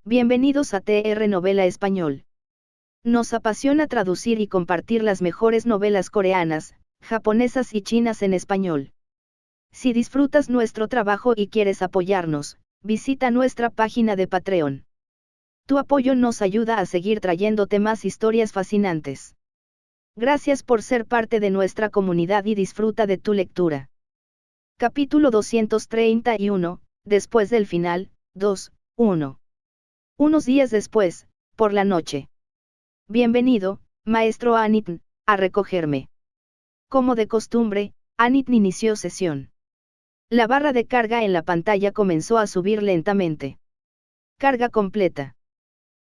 Bienvenidos a TR Novela Español. Nos apasiona traducir y compartir las mejores novelas coreanas, japonesas y chinas en español. Si disfrutas nuestro trabajo y quieres apoyarnos, visita nuestra página de Patreon. Tu apoyo nos ayuda a seguir trayéndote más historias fascinantes. Gracias por ser parte de nuestra comunidad y disfruta de tu lectura. Capítulo 231, después del final, 2:1. Unos días después, por la noche. Bienvenido, maestro Anitn, a recogerme. Como de costumbre, Anitn inició sesión. La barra de carga en la pantalla comenzó a subir lentamente. Carga completa.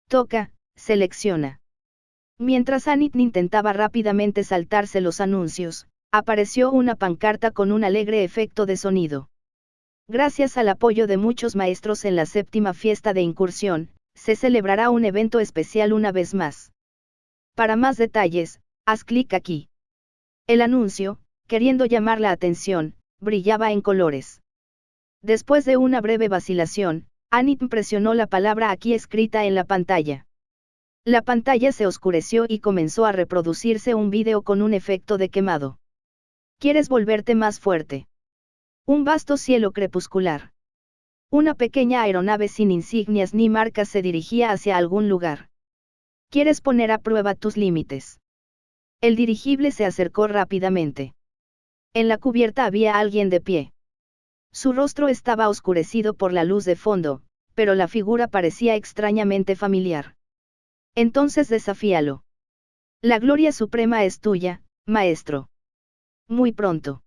Toca, selecciona. Mientras Anitn intentaba rápidamente saltarse los anuncios, apareció una pancarta con un alegre efecto de sonido. Gracias al apoyo de muchos maestros en la 7ª fiesta de incursión, se celebrará un evento especial una vez más. Para más detalles, haz clic aquí. El anuncio, queriendo llamar la atención, brillaba en colores. Después de una breve vacilación, Anitn presionó la palabra aquí escrita en la pantalla. La pantalla se oscureció y comenzó a reproducirse un vídeo con un efecto de quemado. ¿Quieres volverte más fuerte? Un vasto cielo crepuscular. Una pequeña aeronave sin insignias ni marcas se dirigía hacia algún lugar. ¿Quieres poner a prueba tus límites? El dirigible se acercó rápidamente. En la cubierta había alguien de pie. Su rostro estaba oscurecido por la luz de fondo, pero la figura parecía extrañamente familiar. Entonces desafíalo. La gloria suprema es tuya, maestro. Muy pronto.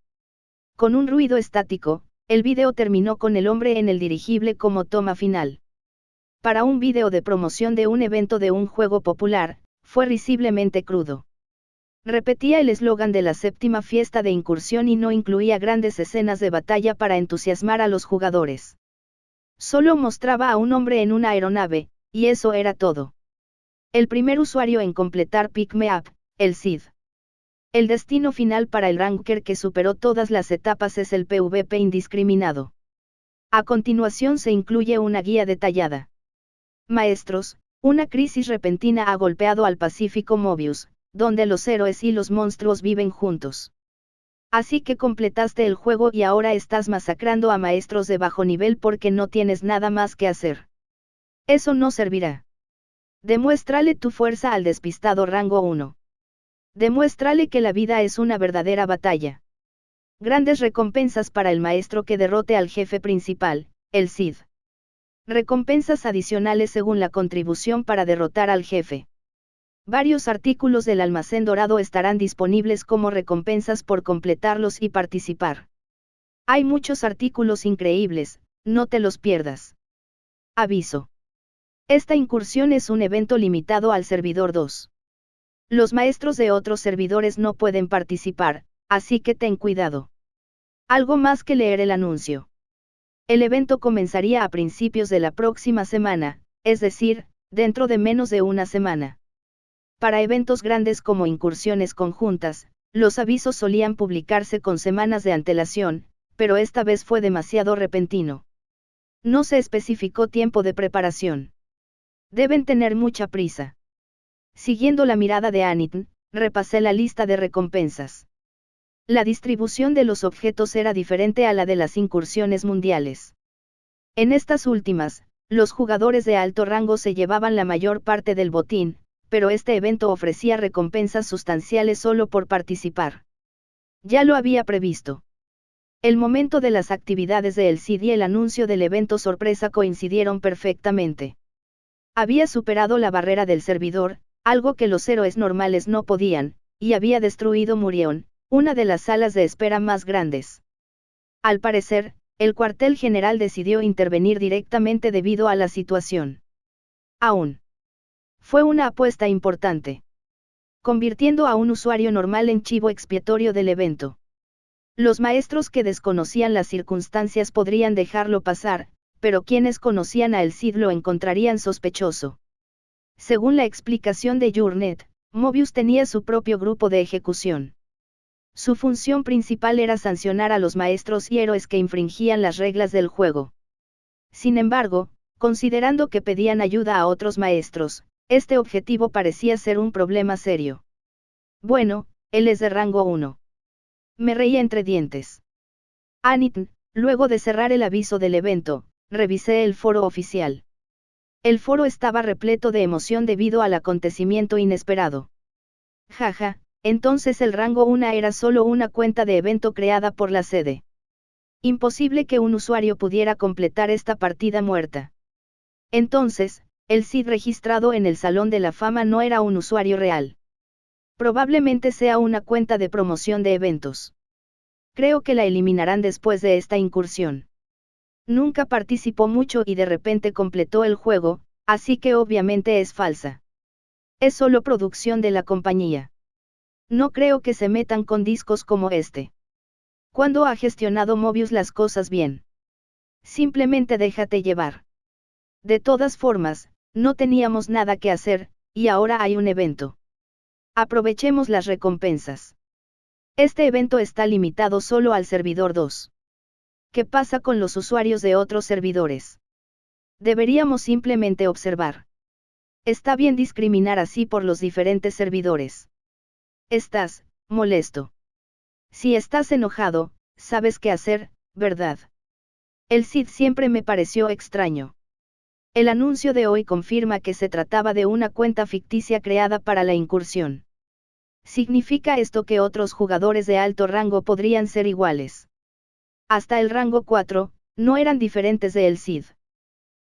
Con un ruido estático, el vídeo terminó con el hombre en el dirigible como toma final. Para un vídeo de promoción de un evento de un juego popular, fue risiblemente crudo. Repetía el eslogan de la 7ª fiesta de incursión y no incluía grandes escenas de batalla para entusiasmar a los jugadores. Solo mostraba a un hombre en una aeronave, y eso era todo. El primer usuario en completar Pick Me Up, el Cid. El destino final para el ranker que superó todas las etapas es el PvP indiscriminado. A continuación se incluye una guía detallada. Maestros, una crisis repentina ha golpeado al Pacífico Mobius, donde los héroes y los monstruos viven juntos. Así que completaste el juego y ahora estás masacrando a maestros de bajo nivel porque no tienes nada más que hacer. Eso no servirá. Demuéstrale tu fuerza al despistado rango 1. Demuéstrale que la vida es una verdadera batalla. Grandes recompensas para el maestro que derrote al jefe principal, el Cid. Recompensas adicionales según la contribución para derrotar al jefe. Varios artículos del almacén dorado estarán disponibles como recompensas por completarlos y participar. Hay muchos artículos increíbles, no te los pierdas. Aviso. Esta incursión es un evento limitado al servidor 2. Los maestros de otros servidores no pueden participar, así que ten cuidado. Algo más que leer el anuncio. El evento comenzaría a principios de la próxima semana, es decir, dentro de menos de una semana. Para eventos grandes como incursiones conjuntas, los avisos solían publicarse con semanas de antelación, pero esta vez fue demasiado repentino. No se especificó tiempo de preparación. Deben tener mucha prisa. Siguiendo la mirada de Anitn, repasé la lista de recompensas. La distribución de los objetos era diferente a la de las incursiones mundiales. En estas últimas, los jugadores de alto rango se llevaban la mayor parte del botín, pero este evento ofrecía recompensas sustanciales solo por participar. Ya lo había previsto. El momento de las actividades de El Cid y el anuncio del evento sorpresa coincidieron perfectamente. Había superado la barrera del servidor, algo que los héroes normales no podían, y había destruido Murión, una de las salas de espera más grandes. Al parecer, el cuartel general decidió intervenir directamente debido a la situación. Aún. Fue una apuesta importante. Convirtiendo a un usuario normal en chivo expiatorio del evento. Los maestros que desconocían las circunstancias podrían dejarlo pasar, pero quienes conocían a El Cid lo encontrarían sospechoso. Según la explicación de Journet, Mobius tenía su propio grupo de ejecución. Su función principal era sancionar a los maestros y héroes que infringían las reglas del juego. Sin embargo, Considerando que pedían ayuda a otros maestros, este objetivo parecía ser un problema serio. Bueno, él es de rango 1. Me reí entre dientes. Anitn, luego de cerrar el aviso del evento, revisé el foro oficial. El foro estaba repleto de emoción debido al acontecimiento inesperado. Jaja, entonces el rango 1 era solo una cuenta de evento creada por la sede. Imposible que un usuario pudiera completar esta partida muerta. Entonces, el Cid registrado en el Salón de la Fama no era un usuario real. Probablemente sea una cuenta de promoción de eventos. Creo que la eliminarán después de esta incursión. Nunca participó mucho y de repente completó el juego, así que obviamente es falsa. Es solo producción de la compañía. No creo que se metan con discos como este. ¿Cuándo ha gestionado Mobius las cosas bien? Simplemente déjate llevar. De todas formas, no teníamos nada que hacer, y ahora hay un evento. Aprovechemos las recompensas. Este evento está limitado solo al servidor 2. ¿Qué pasa con los usuarios de otros servidores? Deberíamos simplemente observar. Está bien discriminar así por los diferentes servidores. Estás molesto. Si estás enojado, sabes qué hacer, ¿verdad? El Cid siempre me pareció extraño. El anuncio de hoy confirma que se trataba de una cuenta ficticia creada para la incursión. ¿Significa esto que otros jugadores de alto rango podrían ser iguales? Hasta el rango 4, no eran diferentes de El Cid.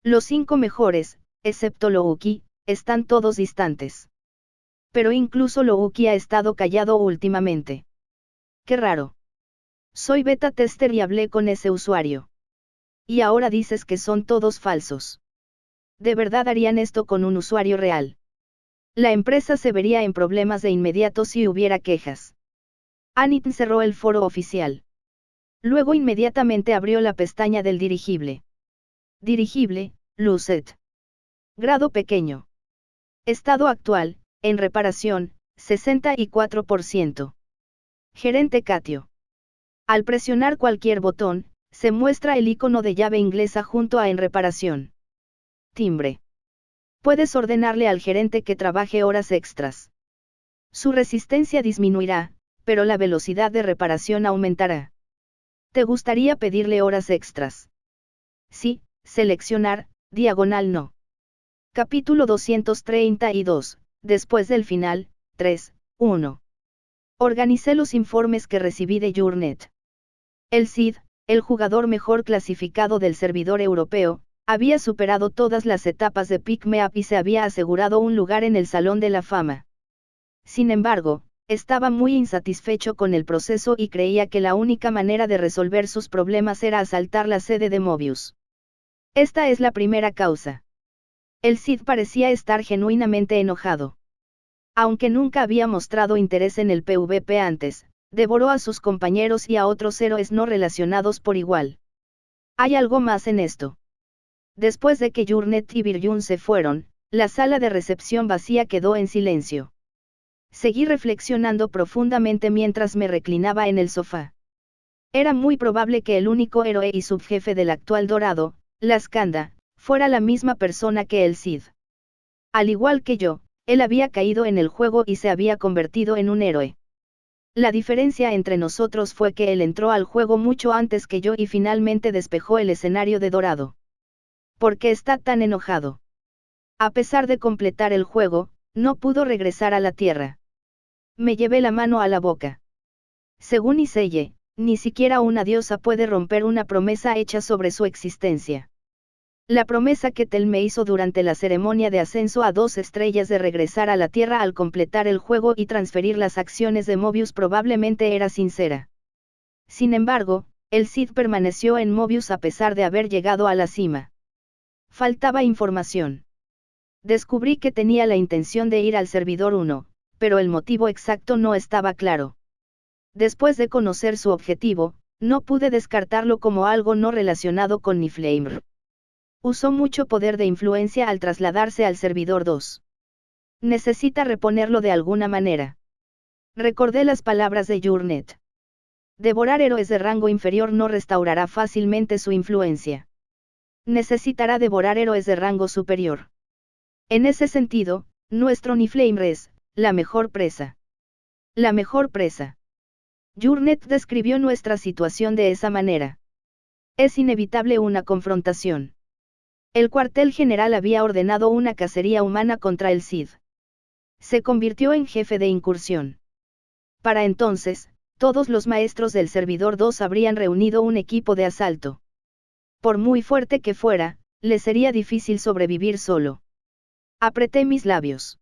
Los 5 mejores, excepto Louki, están todos distantes. Pero incluso Louki ha estado callado últimamente. Qué raro. Soy beta tester y hablé con ese usuario. Y ahora dices que son todos falsos. ¿De verdad harían esto con un usuario real? La empresa se vería en problemas de inmediato si hubiera quejas. Anitn cerró el foro oficial. Luego inmediatamente abrió la pestaña del dirigible. Dirigible, Lucet. Grado pequeño. Estado actual, en reparación, 64%. Gerente Katio. Al presionar cualquier botón, se muestra el icono de llave inglesa junto a en reparación. Timbre. Puedes ordenarle al gerente que trabaje horas extras. Su resistencia disminuirá, pero la velocidad de reparación aumentará. ¿Te gustaría pedirle horas extras? Sí, seleccionar, diagonal no. Capítulo 232, después del final, 3, 1. Organicé los informes que recibí de Journet. El Cid, el jugador mejor clasificado del servidor europeo, había superado todas las etapas de Pick Me Up y se había asegurado un lugar en el Salón de la Fama. Sin embargo, estaba muy insatisfecho con el proceso y creía que la única manera de resolver sus problemas era asaltar la sede de Mobius. Esta es la primera causa. El Cid parecía estar genuinamente enojado. Aunque nunca había mostrado interés en el PvP antes, devoró a sus compañeros y a otros héroes no relacionados por igual. Hay algo más en esto. Después de que Journet y Virjun se fueron, la sala de recepción vacía quedó en silencio. Seguí reflexionando profundamente mientras me reclinaba en el sofá. Era muy probable que el único héroe y subjefe del actual Dorado, la Skanda, fuera la misma persona que el Cid. Al igual que yo, él había caído en el juego y se había convertido en un héroe. La diferencia entre nosotros fue que él entró al juego mucho antes que yo y finalmente despejó el escenario de Dorado. ¿Por qué está tan enojado? A pesar de completar el juego, no pudo regresar a la Tierra. Me llevé la mano a la boca. Según Iseye, ni siquiera una diosa puede romper una promesa hecha sobre su existencia. La promesa que Tel me hizo durante la ceremonia de ascenso a 2 estrellas de regresar a la Tierra al completar el juego y transferir las acciones de Mobius probablemente era sincera. Sin embargo, el Cid permaneció en Mobius a pesar de haber llegado a la cima. Faltaba información. Descubrí que tenía la intención de ir al servidor 1, pero el motivo exacto no estaba claro. Después de conocer su objetivo, no pude descartarlo como algo no relacionado con Niflheim. Usó mucho poder de influencia al trasladarse al servidor 2. Necesita reponerlo de alguna manera. Recordé las palabras de Journet. Devorar héroes de rango inferior no restaurará fácilmente su influencia. necesitará devorar héroes de rango superior. En ese sentido, nuestro Niflheimr es la mejor presa. La mejor presa. Jurnet describió nuestra situación de esa manera. Es inevitable una confrontación. El cuartel general había ordenado una cacería humana contra el Cid. Se convirtió en jefe de incursión. Para entonces, todos los maestros del servidor 2 habrían reunido un equipo de asalto. Por muy fuerte que fuera, le sería difícil sobrevivir solo. Apreté mis labios.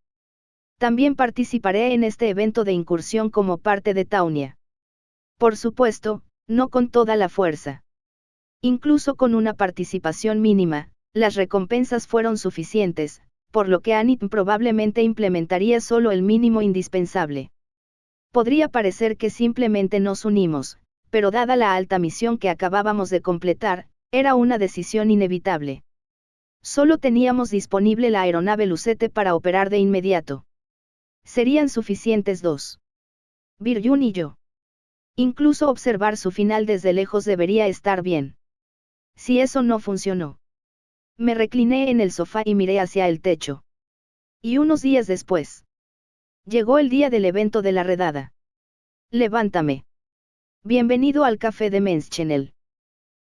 También participaré en este evento de incursión como parte de Taunia. Por supuesto, no con toda la fuerza. Incluso con una participación mínima, las recompensas fueron suficientes, por lo que Anit probablemente implementaría solo el mínimo indispensable. Podría parecer que simplemente nos unimos, pero dada la alta misión que acabábamos de completar, era una decisión inevitable. Solo teníamos disponible la aeronave Lucete para operar de inmediato. Serían suficientes 2. Virjun y yo. Incluso observar su final desde lejos debería estar bien. Si eso no funcionó. Me recliné en el sofá y miré hacia el techo. Y unos días después. Llegó el día del evento de la redada. Levántame. Bienvenido al café de Menschenel.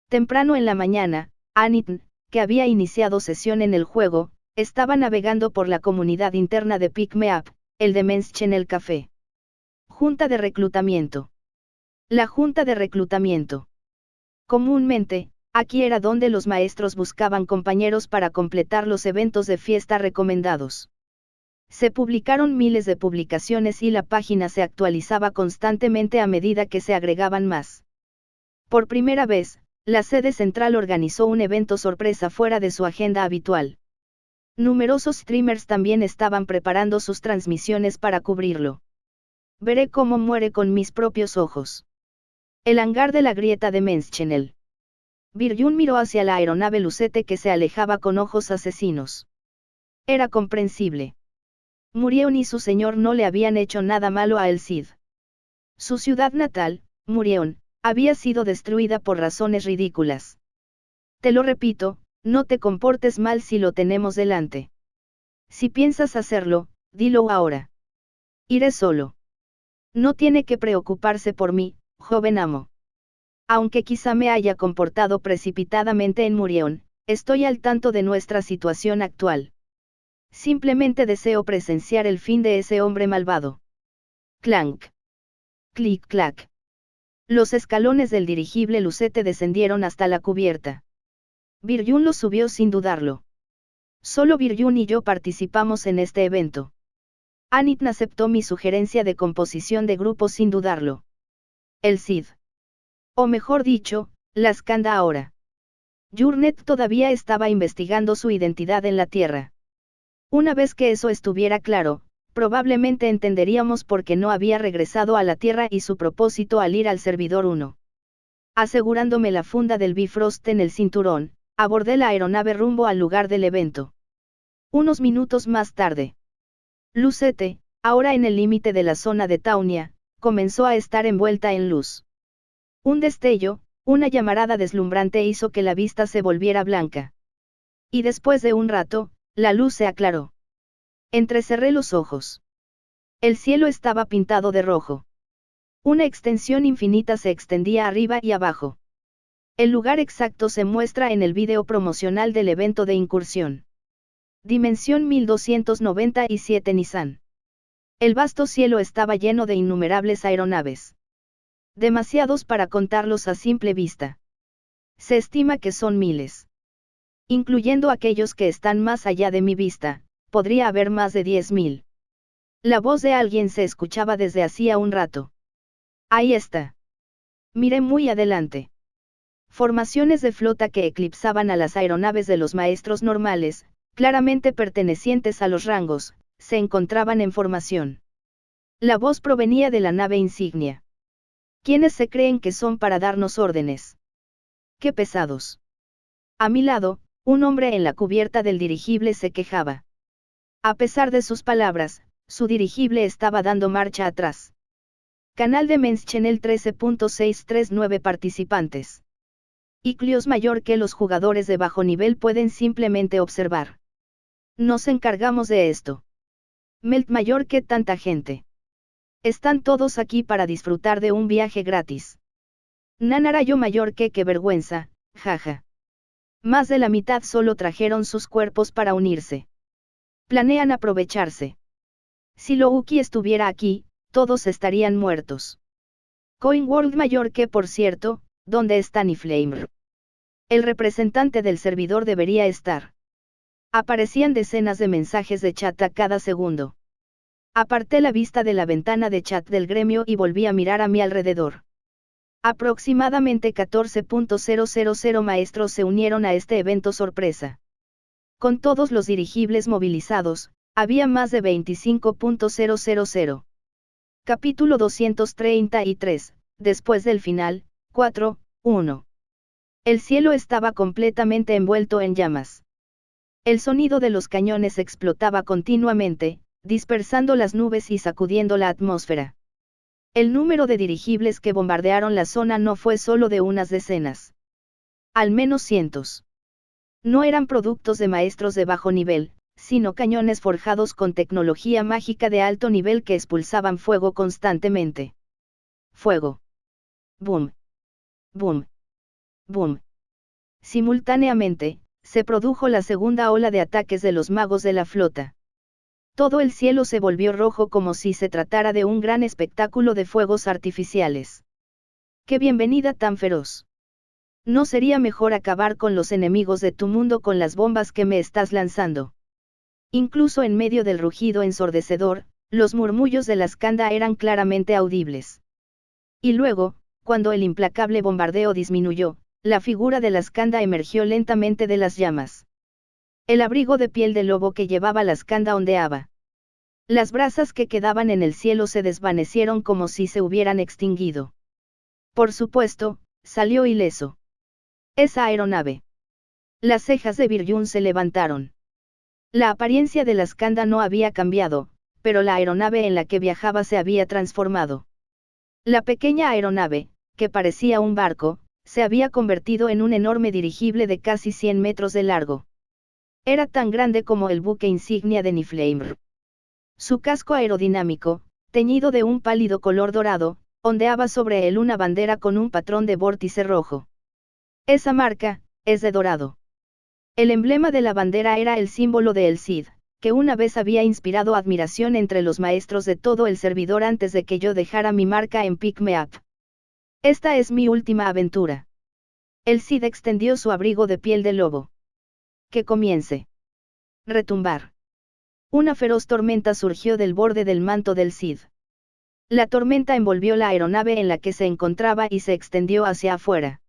Temprano en la mañana, Anit, que había iniciado sesión en el juego, estaba navegando por la comunidad interna de Pick Me Up, el de Menschenel Café. Junta de reclutamiento. La junta de reclutamiento. Comúnmente, aquí era donde los maestros buscaban compañeros para completar los eventos de fiesta recomendados. Se publicaron miles de publicaciones y la página se actualizaba constantemente a medida que se agregaban más. Por primera vez, la sede central organizó un evento sorpresa fuera de su agenda habitual. Numerosos streamers también estaban preparando sus transmisiones para cubrirlo. Veré cómo muere con mis propios ojos. El hangar de la grieta de Menschenel. Virjun miró hacia la aeronave Lucete que se alejaba con ojos asesinos. Era comprensible. Murión y su señor no le habían hecho nada malo a el Cid. Su ciudad natal, Murión, había sido destruida por razones ridículas. Te lo repito, no te comportes mal si lo tenemos delante. Si piensas hacerlo, dilo ahora. Iré solo. No tiene que preocuparse por mí, joven amo. Aunque quizá me haya comportado precipitadamente en Murión, estoy al tanto de nuestra situación actual. Simplemente deseo presenciar el fin de ese hombre malvado. Clank. Clic-clac. Los escalones del dirigible Lucete descendieron hasta la cubierta. Virjun lo subió sin dudarlo. Solo Virjun y yo participamos en este evento. Anit aceptó mi sugerencia de composición de grupo sin dudarlo. El Cid. O mejor dicho, la Skanda ahora. Jurnet todavía estaba investigando su identidad en la Tierra. Una vez que eso estuviera claro, probablemente entenderíamos por qué no había regresado a la Tierra y su propósito al ir al servidor 1. Asegurándome la funda del Bifrost en el cinturón, abordé la aeronave rumbo al lugar del evento. Unos minutos más tarde. Lucete, ahora en el límite de la zona de Taunia, comenzó a estar envuelta en luz. Un destello, una llamarada deslumbrante hizo que la vista se volviera blanca. Y después de un rato, la luz se aclaró. Entrecerré los ojos. El cielo estaba pintado de rojo. Una extensión infinita se extendía arriba y abajo. El lugar exacto se muestra en el vídeo promocional del evento de incursión. Dimensión 1297 Nissan. El vasto cielo estaba lleno de innumerables aeronaves. Demasiados para contarlos a simple vista. Se estima que son miles. Incluyendo aquellos que están más allá de mi vista, podría haber más de 10.000. La voz de alguien se escuchaba desde hacía un rato. Ahí está. Miré muy adelante. Formaciones de flota que eclipsaban a las aeronaves de los maestros normales, claramente pertenecientes a los rangos, se encontraban en formación. La voz provenía de la nave insignia. ¿Quiénes se creen que son para darnos órdenes? ¡Qué pesados! A mi lado, un hombre en la cubierta del dirigible se quejaba. A pesar de sus palabras, su dirigible estaba dando marcha atrás. Canal de Menschenel 13.639 participantes. Iclios mayor que los jugadores de bajo nivel pueden simplemente observar. Nos encargamos de esto. Melt mayor que tanta gente. Están todos aquí para disfrutar de un viaje gratis. Nanarayo mayor que qué vergüenza, jaja. Más de la mitad solo trajeron sus cuerpos para unirse. Planean aprovecharse. Si Louki estuviera aquí, todos estarían muertos. Coinworld mayor que por cierto, ¿dónde está Niflheimr? El representante del servidor debería estar. Aparecían decenas de mensajes de chat a cada segundo. Aparté la vista de la ventana de chat del gremio y volví a mirar a mi alrededor. Aproximadamente 14.000 maestros se unieron a este evento sorpresa. Con todos los dirigibles movilizados, había más de 25.000. Capítulo 233, después del final, 4:1. El cielo estaba completamente envuelto en llamas. El sonido de los cañones explotaba continuamente, dispersando las nubes y sacudiendo la atmósfera. El número de dirigibles que bombardearon la zona no fue solo de unas decenas. Al menos cientos. No eran productos de maestros de bajo nivel, sino cañones forjados con tecnología mágica de alto nivel que expulsaban fuego constantemente. Fuego. Boom. Boom. Boom. Simultáneamente, se produjo la segunda ola de ataques de los magos de la flota. Todo el cielo se volvió rojo como si se tratara de un gran espectáculo de fuegos artificiales. ¡Qué bienvenida tan feroz! ¿No sería mejor acabar con los enemigos de tu mundo con las bombas que me estás lanzando? Incluso en medio del rugido ensordecedor, los murmullos de la Skanda eran claramente audibles. Y luego, cuando el implacable bombardeo disminuyó, la figura de la Skanda emergió lentamente de las llamas. El abrigo de piel de lobo que llevaba la Skanda ondeaba. Las brasas que quedaban en el cielo se desvanecieron como si se hubieran extinguido. Por supuesto, salió ileso. Esa aeronave. Las cejas de Virjun se levantaron. La apariencia de la Skanda no había cambiado, pero la aeronave en la que viajaba se había transformado. La pequeña aeronave, que parecía un barco, se había convertido en un enorme dirigible de casi 100 metros de largo. Era tan grande como el buque insignia de Niflheimr. Su casco aerodinámico, teñido de un pálido color dorado, ondeaba sobre él una bandera con un patrón de vórtice rojo. Esa marca, es de dorado. El emblema de la bandera era el símbolo de El Cid, que una vez había inspirado admiración entre los maestros de todo el servidor antes de que yo dejara mi marca en Pick Me Up. Esta es mi última aventura. El Cid extendió su abrigo de piel de lobo. Que comience. Retumbar. Una feroz tormenta surgió del borde del manto del Cid. La tormenta envolvió la aeronave en la que se encontraba y se extendió hacia afuera.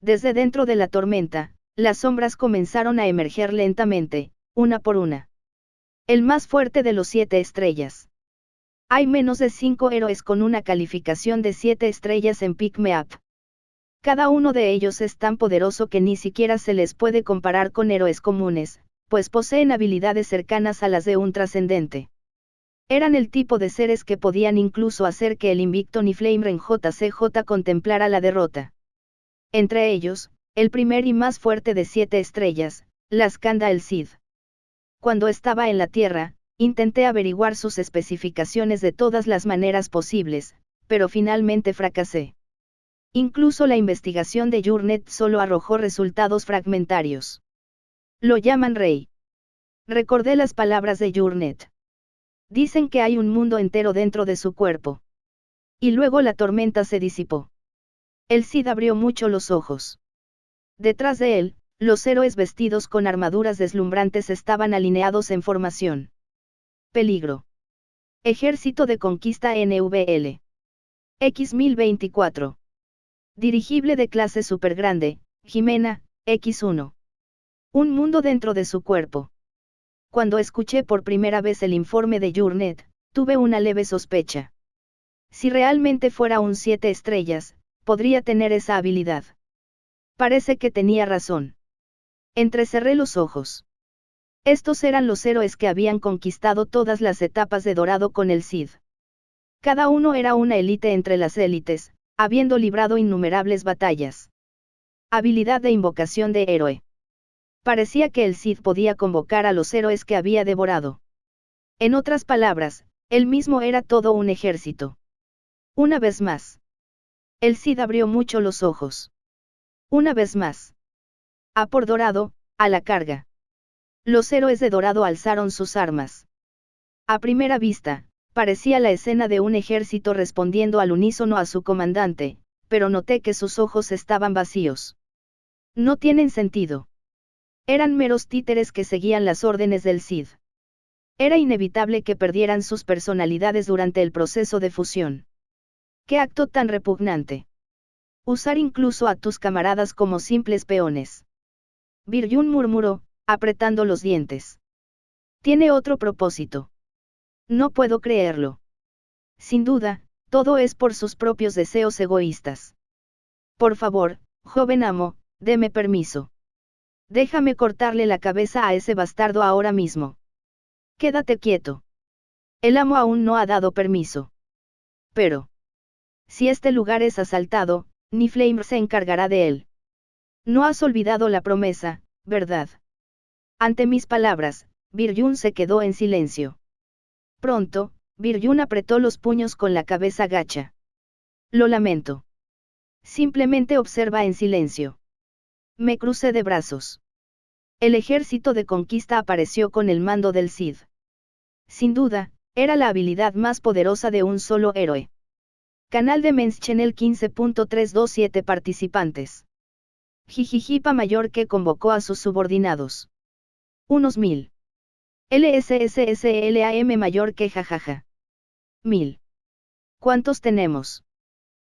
Desde dentro de la tormenta, las sombras comenzaron a emerger lentamente, una por una. El más fuerte de los 7 estrellas. Hay menos de 5 héroes con una calificación de 7 estrellas en Pick Me Up. Cada uno de ellos es tan poderoso que ni siquiera se les puede comparar con héroes comunes, pues poseen habilidades cercanas a las de un trascendente. Eran el tipo de seres que podían incluso hacer que el invicto Niflheimr en JCJ contemplara la derrota. Entre ellos, el primer y más fuerte de 7 estrellas, la Skanda el Cid. Cuando estaba en la Tierra, intenté averiguar sus especificaciones de todas las maneras posibles, pero finalmente fracasé. Incluso la investigación de Journet solo arrojó resultados fragmentarios. Lo llaman rey. Recordé las palabras de Journet. Dicen que hay un mundo entero dentro de su cuerpo. Y luego la tormenta se disipó. El Cid abrió mucho los ojos. Detrás de él, los héroes vestidos con armaduras deslumbrantes estaban alineados en formación. Peligro. Ejército de Conquista NVL. X1024. Dirigible de clase supergrande, Jimena, X1. Un mundo dentro de su cuerpo. Cuando escuché por primera vez el informe de Journet, tuve una leve sospecha. Si realmente fuera un 7 estrellas, podría tener esa habilidad. Parece que tenía razón. Entrecerré los ojos. Estos eran los héroes que habían conquistado todas las etapas de Dorado con el Cid. Cada uno era una élite entre las élites, habiendo librado innumerables batallas. Habilidad de invocación de héroe. Parecía que el Cid podía convocar a los héroes que había devorado. En otras palabras, él mismo era todo un ejército. Una vez más. El Cid abrió mucho los ojos. Una vez más. A por Dorado, a la carga. Los héroes de Dorado alzaron sus armas. A primera vista, parecía la escena de un ejército respondiendo al unísono a su comandante, pero noté que sus ojos estaban vacíos. No tienen sentido. Eran meros títeres que seguían las órdenes del Cid. Era inevitable que perdieran sus personalidades durante el proceso de fusión. ¡Qué acto tan repugnante! Usar incluso a tus camaradas como simples peones. Birjún murmuró, apretando los dientes. Tiene otro propósito. No puedo creerlo. Sin duda, todo es por sus propios deseos egoístas. Por favor, joven amo, deme permiso. Déjame cortarle la cabeza a ese bastardo ahora mismo. Quédate quieto. El amo aún no ha dado permiso. Pero, si este lugar es asaltado, Niflheim se encargará de él. No has olvidado la promesa, ¿verdad? Ante mis palabras, Birjún se quedó en silencio. Pronto, Birjún apretó los puños con la cabeza gacha. Lo lamento. Simplemente observa en silencio. Me crucé de brazos. El ejército de conquista apareció con el mando del Cid. Sin duda, era la habilidad más poderosa de un solo héroe. Canal de Men's Channel 15.327 participantes. Jijijipa mayor que convocó a sus subordinados. Unos 1000. LSSSLAM mayor que jajaja. 1000. ¿Cuántos tenemos?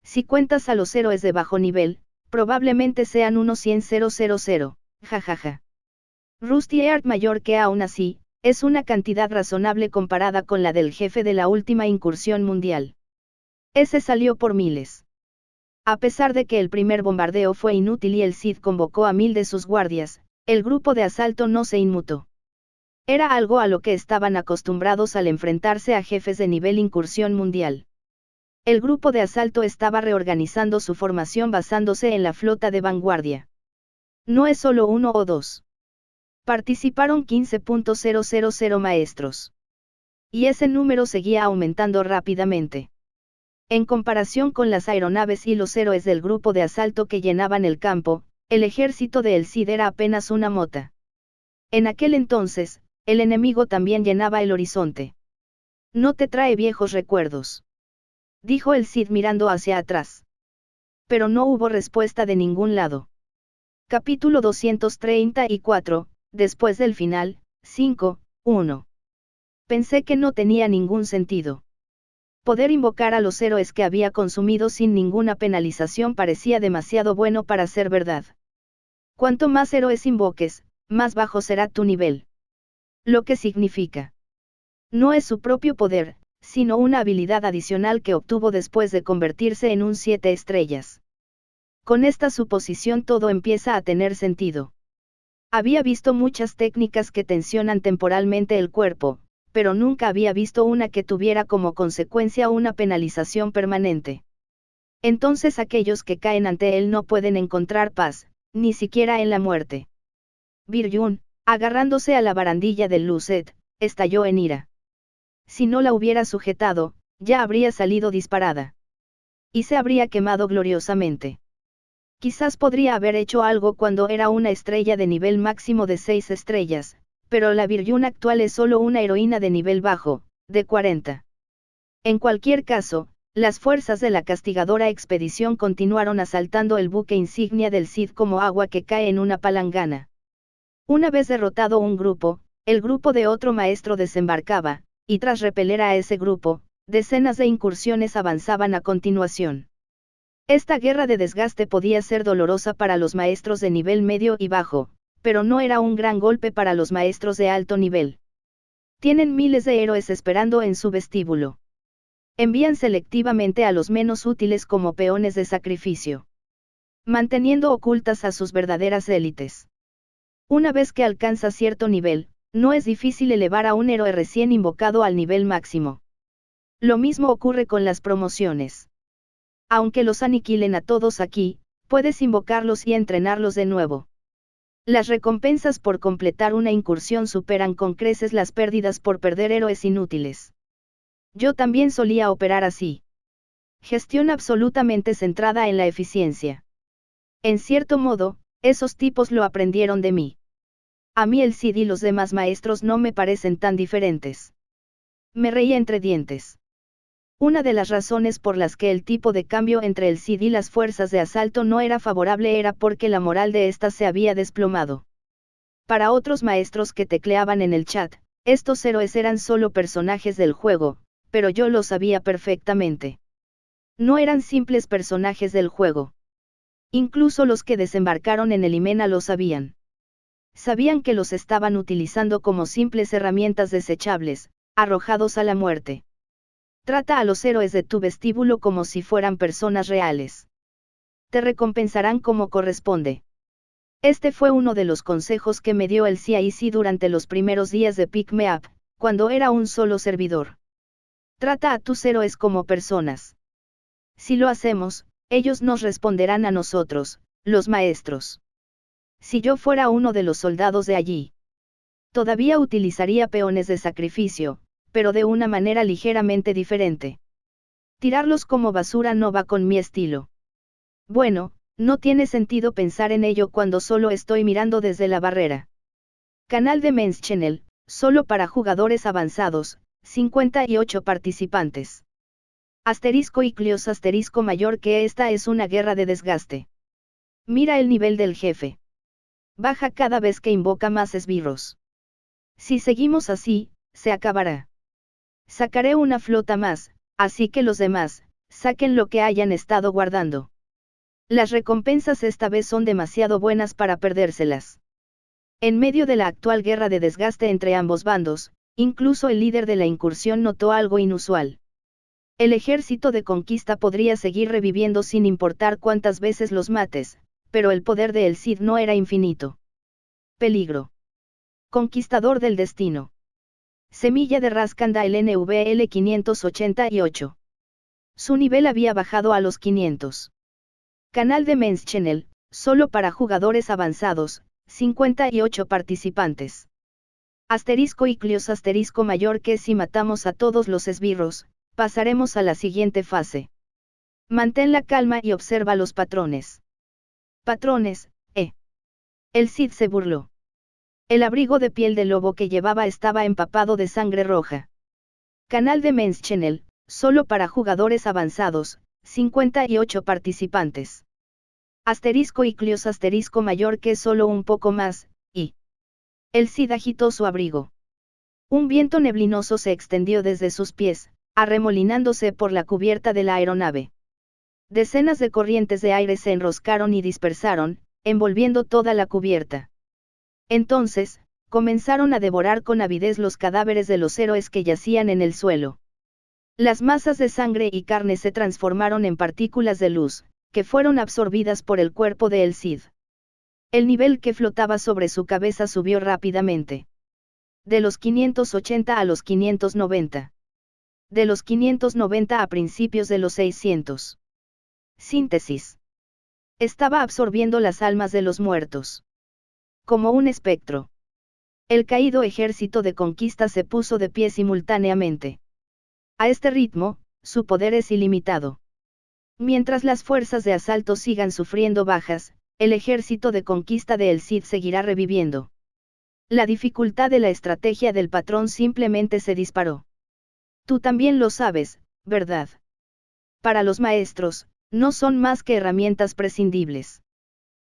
Si cuentas a los héroes de bajo nivel, probablemente sean unos 100.000, jajaja. Rusty Earth mayor que aún así, es una cantidad razonable comparada con la del jefe de la última incursión mundial. Ese salió por miles. A pesar de que el primer bombardeo fue inútil y el Cid convocó a 1000 de sus guardias, el grupo de asalto no se inmutó. Era algo a lo que estaban acostumbrados al enfrentarse a jefes de nivel incursión mundial. El grupo de asalto estaba reorganizando su formación basándose en la flota de vanguardia. No es solo uno o dos. Participaron 15.000 maestros. Y ese número seguía aumentando rápidamente. En comparación con las aeronaves y los héroes del grupo de asalto que llenaban el campo, el ejército de El Cid era apenas una mota. En aquel entonces, el enemigo también llenaba el horizonte. No te trae viejos recuerdos, dijo el Cid mirando hacia atrás. Pero no hubo respuesta de ningún lado. Capítulo 234, después del final, 5:1. Pensé que no tenía ningún sentido. Poder invocar a los héroes que había consumido sin ninguna penalización parecía demasiado bueno para ser verdad. Cuanto más héroes invoques, más bajo será tu nivel. Lo que significa. No es su propio poder, sino una habilidad adicional que obtuvo después de convertirse en un 7 estrellas. Con esta suposición todo empieza a tener sentido. Había visto muchas técnicas que tensionan temporalmente el cuerpo, pero nunca había visto una que tuviera como consecuencia una penalización permanente. Entonces aquellos que caen ante él no pueden encontrar paz, ni siquiera en la muerte. Birjún, agarrándose a la barandilla del Lucet, estalló en ira. Si no la hubiera sujetado, ya habría salido disparada. Y se habría quemado gloriosamente. Quizás podría haber hecho algo cuando era una estrella de nivel máximo de 6 estrellas, pero la Birjún actual es solo una heroína de nivel bajo, de 40. En cualquier caso, las fuerzas de la castigadora expedición continuaron asaltando el buque insignia del Cid como agua que cae en una palangana. Una vez derrotado un grupo, el grupo de otro maestro desembarcaba, y tras repeler a ese grupo, decenas de incursiones avanzaban a continuación. Esta guerra de desgaste podía ser dolorosa para los maestros de nivel medio y bajo, pero no era un gran golpe para los maestros de alto nivel. Tienen miles de héroes esperando en su vestíbulo. Envían selectivamente a los menos útiles como peones de sacrificio, manteniendo ocultas a sus verdaderas élites. Una vez que alcanza cierto nivel, no es difícil elevar a un héroe recién invocado al nivel máximo. Lo mismo ocurre con las promociones. Aunque los aniquilen a todos aquí, puedes invocarlos y entrenarlos de nuevo. Las recompensas por completar una incursión superan con creces las pérdidas por perder héroes inútiles. Yo también solía operar así. Gestión absolutamente centrada en la eficiencia. En cierto modo, esos tipos lo aprendieron de mí. A mí el Cid y los demás maestros no me parecen tan diferentes. Me reí entre dientes. Una de las razones por las que el tipo de cambio entre el Cid y las fuerzas de asalto no era favorable era porque la moral de éstas se había desplomado. Para otros maestros que tecleaban en el chat, estos héroes eran solo personajes del juego, pero yo lo sabía perfectamente. No eran simples personajes del juego. Incluso los que desembarcaron en el Himena lo sabían. Sabían que los estaban utilizando como simples herramientas desechables, arrojados a la muerte. Trata a los héroes de tu vestíbulo como si fueran personas reales. Te recompensarán como corresponde. Este fue uno de los consejos que me dio el CIC durante los primeros días de Pick Me Up, cuando era un solo servidor. Trata a tus héroes como personas. Si lo hacemos, ellos nos responderán a nosotros, los maestros. Si yo fuera uno de los soldados de allí, todavía utilizaría peones de sacrificio, pero de una manera ligeramente diferente. Tirarlos como basura no va con mi estilo. Bueno, no tiene sentido pensar en ello cuando solo estoy mirando desde la barrera. Canal de Men's Channel, solo para jugadores avanzados, 58 participantes. Asterisco y Clios asterisco mayor que esta es una guerra de desgaste. Mira el nivel del jefe. Baja cada vez que invoca más esbirros. Si seguimos así, se acabará. Sacaré una flota más, así que los demás, saquen lo que hayan estado guardando. Las recompensas esta vez son demasiado buenas para perdérselas. En medio de la actual guerra de desgaste entre ambos bandos, incluso el líder de la incursión notó algo inusual. El ejército de conquista podría seguir reviviendo sin importar cuántas veces los mates, pero el poder de El Cid no era infinito. Peligro. Conquistador del destino. Semilla de Rascanda el NVL 588. Su nivel había bajado a los 500. Canal de Men's Channel, solo para jugadores avanzados, 58 participantes. Asterisco y Clios asterisco mayor que si matamos a todos los esbirros, pasaremos a la siguiente fase. Mantén la calma y observa los patrones. Patrones, El Cid se burló. El abrigo de piel de lobo que llevaba estaba empapado de sangre roja. Canal de Men's Channel, solo para jugadores avanzados, 58 participantes. Asterisco y Clios asterisco mayor que solo un poco más, y El Cid agitó su abrigo. Un viento neblinoso se extendió desde sus pies, arremolinándose por la cubierta de la aeronave. Decenas de corrientes de aire se enroscaron y dispersaron, envolviendo toda la cubierta. Entonces, comenzaron a devorar con avidez los cadáveres de los héroes que yacían en el suelo. Las masas de sangre y carne se transformaron en partículas de luz, que fueron absorbidas por el cuerpo de El Cid. El nivel que flotaba sobre su cabeza subió rápidamente. De los 580 a los 590. De los 590 a principios de los 600. Síntesis. Estaba absorbiendo las almas de los muertos. Como un espectro. El caído ejército de conquista se puso de pie simultáneamente. A este ritmo, su poder es ilimitado. Mientras las fuerzas de asalto sigan sufriendo bajas, el ejército de conquista de El Cid seguirá reviviendo. La dificultad de la estrategia del patrón simplemente se disparó. Tú también lo sabes, ¿verdad? Para los maestros, no son más que herramientas prescindibles.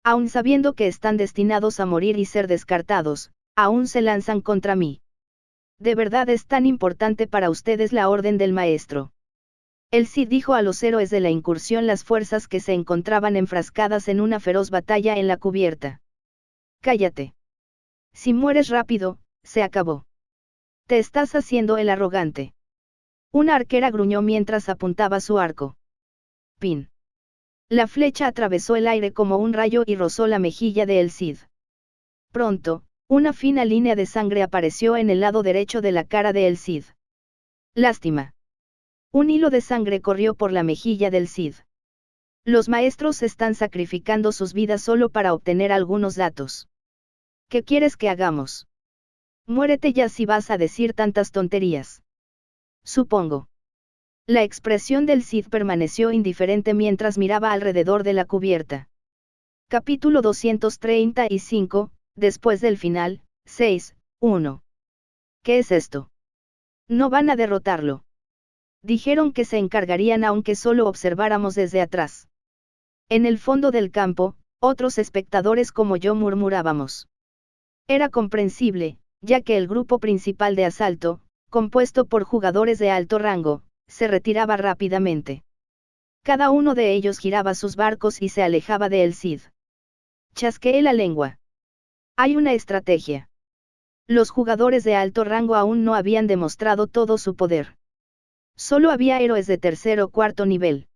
Aun sabiendo que están destinados a morir y ser descartados, aún se lanzan contra mí. ¿De verdad es tan importante para ustedes la orden del maestro? El Cid dijo a los héroes de la incursión las fuerzas que se encontraban enfrascadas en una feroz batalla en la cubierta. Cállate. Si mueres rápido, se acabó. Te estás haciendo el arrogante. Una arquera gruñó mientras apuntaba su arco. Pin. La flecha atravesó el aire como un rayo y rozó la mejilla de El Cid. Pronto, una fina línea de sangre apareció en el lado derecho de la cara de El Cid. Lástima. Un hilo de sangre corrió por la mejilla del Cid. Los maestros están sacrificando sus vidas solo para obtener algunos datos. ¿Qué quieres que hagamos? Muérete ya si vas a decir tantas tonterías. Supongo. La expresión del Sith permaneció indiferente mientras miraba alrededor de la cubierta. Capítulo 235, después del final, 6:1. ¿Qué es esto? No van a derrotarlo. Dijeron que se encargarían aunque solo observáramos desde atrás. En el fondo del campo, otros espectadores como yo murmurábamos. Era comprensible, ya que el grupo principal de asalto, compuesto por jugadores de alto rango, se retiraba rápidamente. Cada uno de ellos giraba sus barcos y se alejaba de El Cid. Chasqueé la lengua. Hay una estrategia. Los jugadores de alto rango aún no habían demostrado todo su poder. Solo había héroes de tercer o cuarto nivel.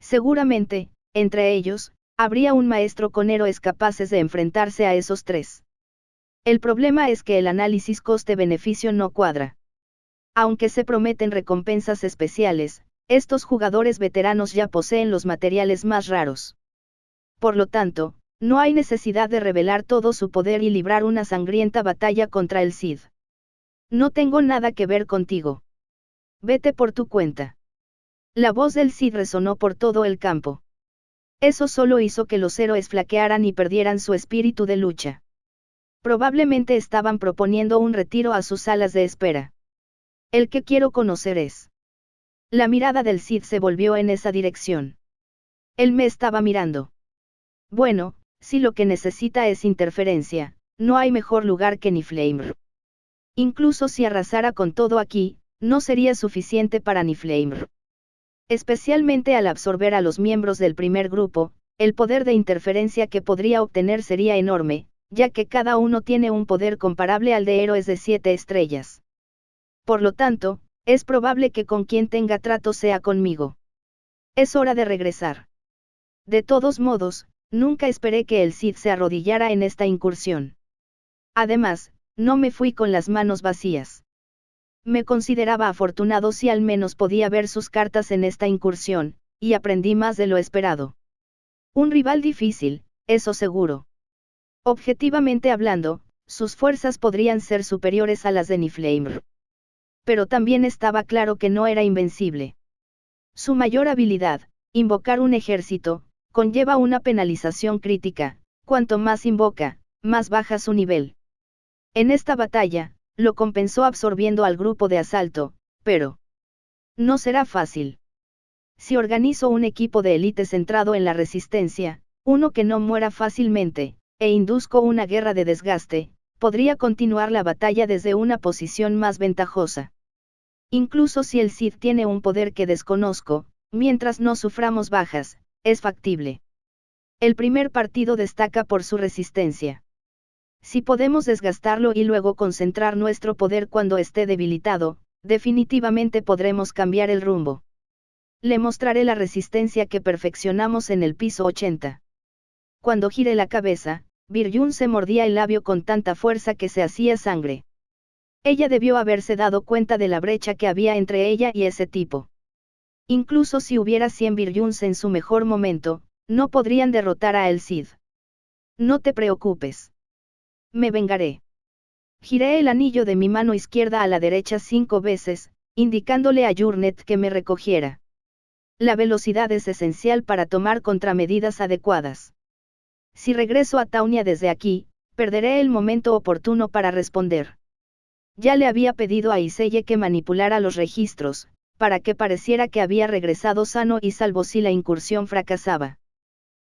Seguramente, entre ellos, habría un maestro con héroes capaces de enfrentarse a esos tres. El problema es que el análisis coste-beneficio no cuadra. Aunque se prometen recompensas especiales, estos jugadores veteranos ya poseen los materiales más raros. Por lo tanto, no hay necesidad de revelar todo su poder y librar una sangrienta batalla contra el Cid. No tengo nada que ver contigo. Vete por tu cuenta. La voz del Cid resonó por todo el campo. Eso solo hizo que los héroes flaquearan y perdieran su espíritu de lucha. Probablemente estaban proponiendo un retiro a sus salas de espera. El que quiero conocer es. La mirada del Cid se volvió en esa dirección. Él me estaba mirando. Bueno, si lo que necesita es interferencia, no hay mejor lugar que Niflheim. Incluso si arrasara con todo aquí, no sería suficiente para Niflheim. Especialmente al absorber a los miembros del primer grupo, el poder de interferencia que podría obtener sería enorme, ya que cada uno tiene un poder comparable al de héroes de 7 estrellas. Por lo tanto, es probable que con quien tenga trato sea conmigo. Es hora de regresar. De todos modos, nunca esperé que el Cid se arrodillara en esta incursión. Además, no me fui con las manos vacías. Me consideraba afortunado si al menos podía ver sus cartas en esta incursión, y aprendí más de lo esperado. Un rival difícil, eso seguro. Objetivamente hablando, sus fuerzas podrían ser superiores a las de Niflheim. Pero también estaba claro que no era invencible. Su mayor habilidad, invocar un ejército, conlleva una penalización crítica, cuanto más invoca, más baja su nivel. En esta batalla, lo compensó absorbiendo al grupo de asalto, pero no será fácil. Si organizo un equipo de élite centrado en la resistencia, uno que no muera fácilmente, e induzco una guerra de desgaste, podría continuar la batalla desde una posición más ventajosa. Incluso si el Cid tiene un poder que desconozco, mientras no suframos bajas, es factible. El primer partido destaca por su resistencia. Si podemos desgastarlo y luego concentrar nuestro poder cuando esté debilitado, definitivamente podremos cambiar el rumbo. Le mostraré la resistencia que perfeccionamos en el piso 80. Cuando giré la cabeza, Virjun se mordía el labio con tanta fuerza que se hacía sangre. Ella debió haberse dado cuenta de la brecha que había entre ella y ese tipo. Incluso si hubiera 100 Virjuns en su mejor momento, no podrían derrotar a El Cid. No te preocupes. Me vengaré. Giré el anillo de mi mano izquierda a la derecha 5 veces, indicándole a Jurnet que me recogiera. La velocidad es esencial para tomar contramedidas adecuadas. Si regreso a Taunia desde aquí, perderé el momento oportuno para responder. Ya le había pedido a Iselle que manipulara los registros, para que pareciera que había regresado sano y salvo si la incursión fracasaba.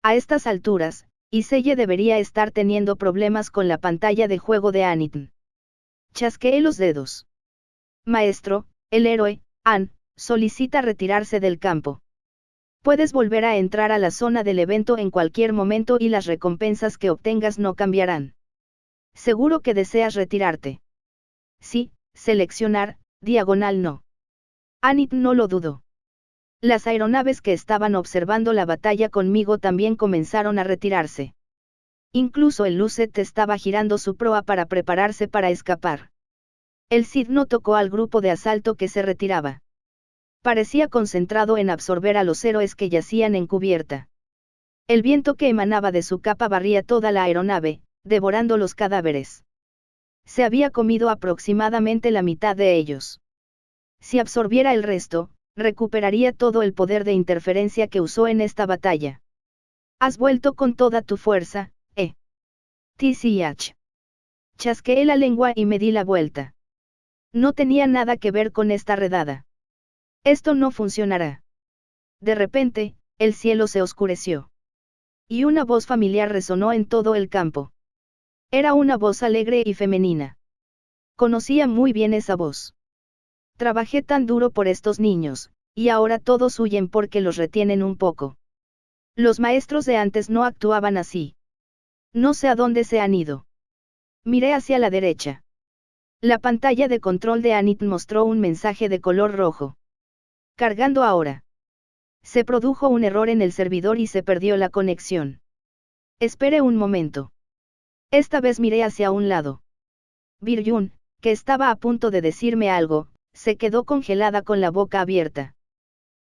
A estas alturas, Iselle debería estar teniendo problemas con la pantalla de juego de Anitn. Chasqueé los dedos. Maestro, el héroe, An, solicita retirarse del campo. Puedes volver a entrar a la zona del evento en cualquier momento y las recompensas que obtengas no cambiarán. ¿Seguro que deseas retirarte? Sí, seleccionar, diagonal no. Anitn no lo dudó. Las aeronaves que estaban observando la batalla conmigo también comenzaron a retirarse. Incluso el Lucet estaba girando su proa para prepararse para escapar. El Cid no tocó al grupo de asalto que se retiraba. Parecía concentrado en absorber a los héroes que yacían en cubierta. El viento que emanaba de su capa barría toda la aeronave, devorando los cadáveres. Se había comido aproximadamente la mitad de ellos. Si absorbiera el resto, recuperaría todo el poder de interferencia que usó en esta batalla. Has vuelto con toda tu fuerza, TCH. Chasqueé la lengua y me di la vuelta. No tenía nada que ver con esta redada. Esto no funcionará. De repente, el cielo se oscureció. Y una voz familiar resonó en todo el campo. Era una voz alegre y femenina. Conocía muy bien esa voz. Trabajé tan duro por estos niños, y ahora todos huyen porque los retienen un poco. Los maestros de antes no actuaban así. No sé a dónde se han ido. Miré hacia la derecha. La pantalla de control de Anit mostró un mensaje de color rojo. Cargando ahora. Se produjo un error en el servidor y se perdió la conexión. Espere un momento. Esta vez miré hacia un lado. Biryun, que estaba a punto de decirme algo, se quedó congelada con la boca abierta.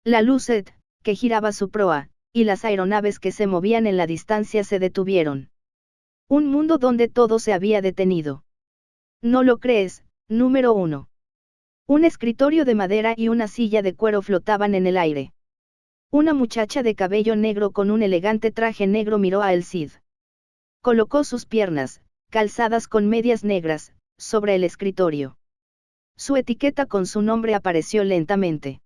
La Lucet, que giraba su proa, y las aeronaves que se movían en la distancia se detuvieron. Un mundo donde todo se había detenido. ¿No lo crees? Número 1. Un escritorio de madera y una silla de cuero flotaban en el aire. Una muchacha de cabello negro con un elegante traje negro miró a El Cid. Colocó sus piernas, calzadas con medias negras, sobre el escritorio. Su etiqueta con su nombre apareció lentamente.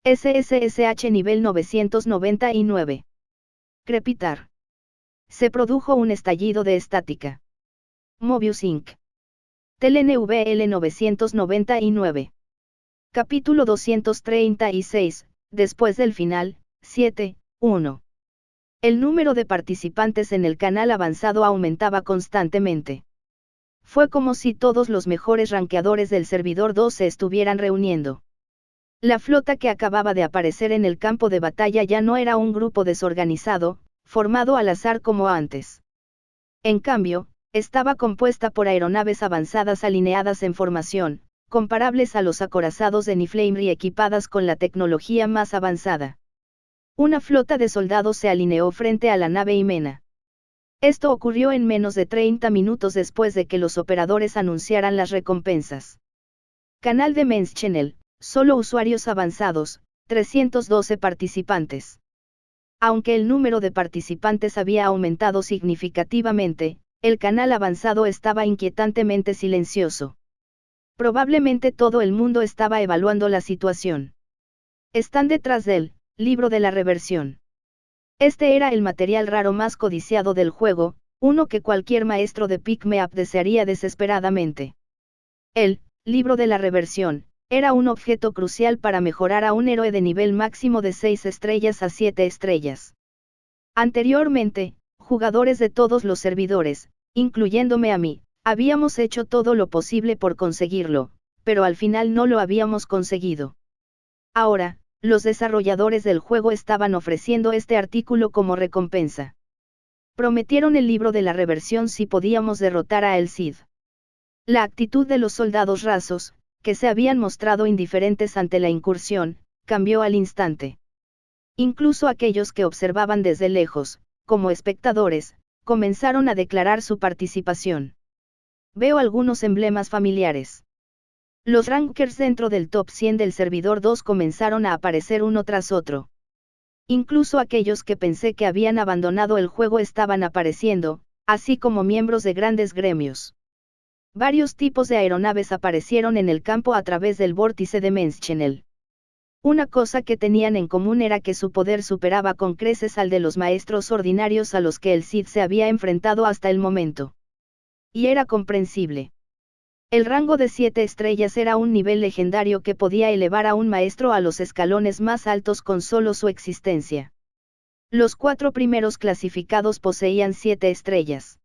SSSH nivel 999. Crepitar. Se produjo un estallido de estática. Mobius Inc. TLNVL 999. Capítulo 236, después del final, 7:1. El número de participantes en el canal avanzado aumentaba constantemente. Fue como si todos los mejores rankeadores del servidor 2 se estuvieran reuniendo. La flota que acababa de aparecer en el campo de batalla ya no era un grupo desorganizado, formado al azar como antes. En cambio, estaba compuesta por aeronaves avanzadas alineadas en formación, comparables a los acorazados de Niflheimri equipadas con la tecnología más avanzada. Una flota de soldados se alineó frente a la nave Himena. Esto ocurrió en menos de 30 minutos después de que los operadores anunciaran las recompensas. Canal de Men's Channel, solo usuarios avanzados, 312 participantes. Aunque el número de participantes había aumentado significativamente, el canal avanzado estaba inquietantemente silencioso. Probablemente todo el mundo estaba evaluando la situación. Están detrás del libro de la reversión. Este era el material raro más codiciado del juego, uno que cualquier maestro de Pick Me Up desearía desesperadamente. El libro de la reversión era un objeto crucial para mejorar a un héroe de nivel máximo de 6 estrellas a 7 estrellas. Anteriormente, jugadores de todos los servidores, incluyéndome a mí, habíamos hecho todo lo posible por conseguirlo, pero al final no lo habíamos conseguido. Ahora, los desarrolladores del juego estaban ofreciendo este artículo como recompensa. Prometieron el libro de la reversión si podíamos derrotar a El Cid. La actitud de los soldados rasos, que se habían mostrado indiferentes ante la incursión, cambió al instante. Incluso aquellos que observaban desde lejos, como espectadores, comenzaron a declarar su participación. Veo algunos emblemas familiares. Los rankers dentro del top 100 del servidor 2 comenzaron a aparecer uno tras otro. Incluso aquellos que pensé que habían abandonado el juego estaban apareciendo, así como miembros de grandes gremios. Varios tipos de aeronaves aparecieron en el campo a través del vórtice de Men's Channel. Una cosa que tenían en común era que su poder superaba con creces al de los maestros ordinarios a los que el Cid se había enfrentado hasta el momento. Y era comprensible. El rango de 7 estrellas era un nivel legendario que podía elevar a un maestro a los escalones más altos con solo su existencia. Los 4 primeros clasificados poseían 7 estrellas.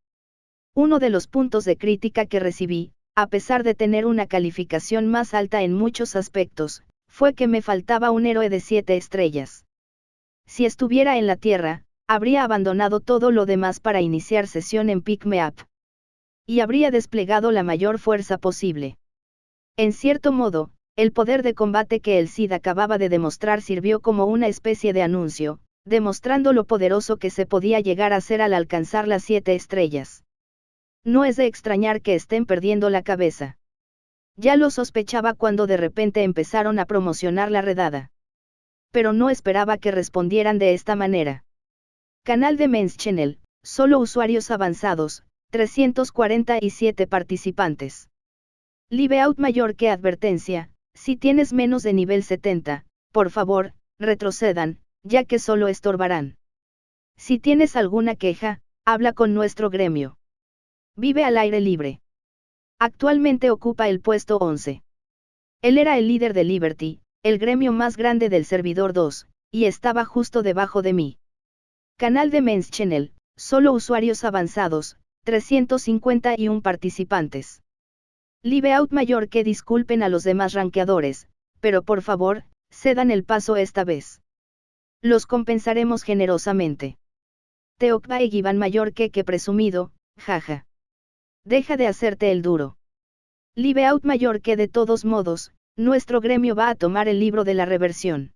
Uno de los puntos de crítica que recibí, a pesar de tener una calificación más alta en muchos aspectos, fue que me faltaba un héroe de 7 estrellas. Si estuviera en la Tierra, habría abandonado todo lo demás para iniciar sesión en Pick Me Up. Y habría desplegado la mayor fuerza posible. En cierto modo, El poder de combate que el Cid acababa de demostrar sirvió como una especie de anuncio, demostrando lo poderoso que se podía llegar a ser al alcanzar las 7 estrellas. No es de extrañar que estén perdiendo la cabeza. Ya lo sospechaba cuando de repente empezaron a promocionar la redada. Pero no esperaba que respondieran de esta manera. Canal de Men's Channel, solo usuarios avanzados, 347 participantes. Live out mayor que advertencia, si tienes menos de nivel 70, por favor, retrocedan, ya que solo estorbarán. Si tienes alguna queja, habla con nuestro gremio. Vive al aire libre. Actualmente ocupa el puesto 11. Él era el líder de Liberty, el gremio más grande del servidor 2, y estaba justo debajo de mí. Canal de Men's Channel, solo usuarios avanzados, 351 participantes. Live out mayor que disculpen a los demás rankeadores, pero por favor, cedan el paso esta vez. Los compensaremos generosamente. Teokbae Givan mayor que presumido, jaja. Deja de hacerte el duro. Live out mayor que de todos modos, nuestro gremio va a tomar el libro de la reversión.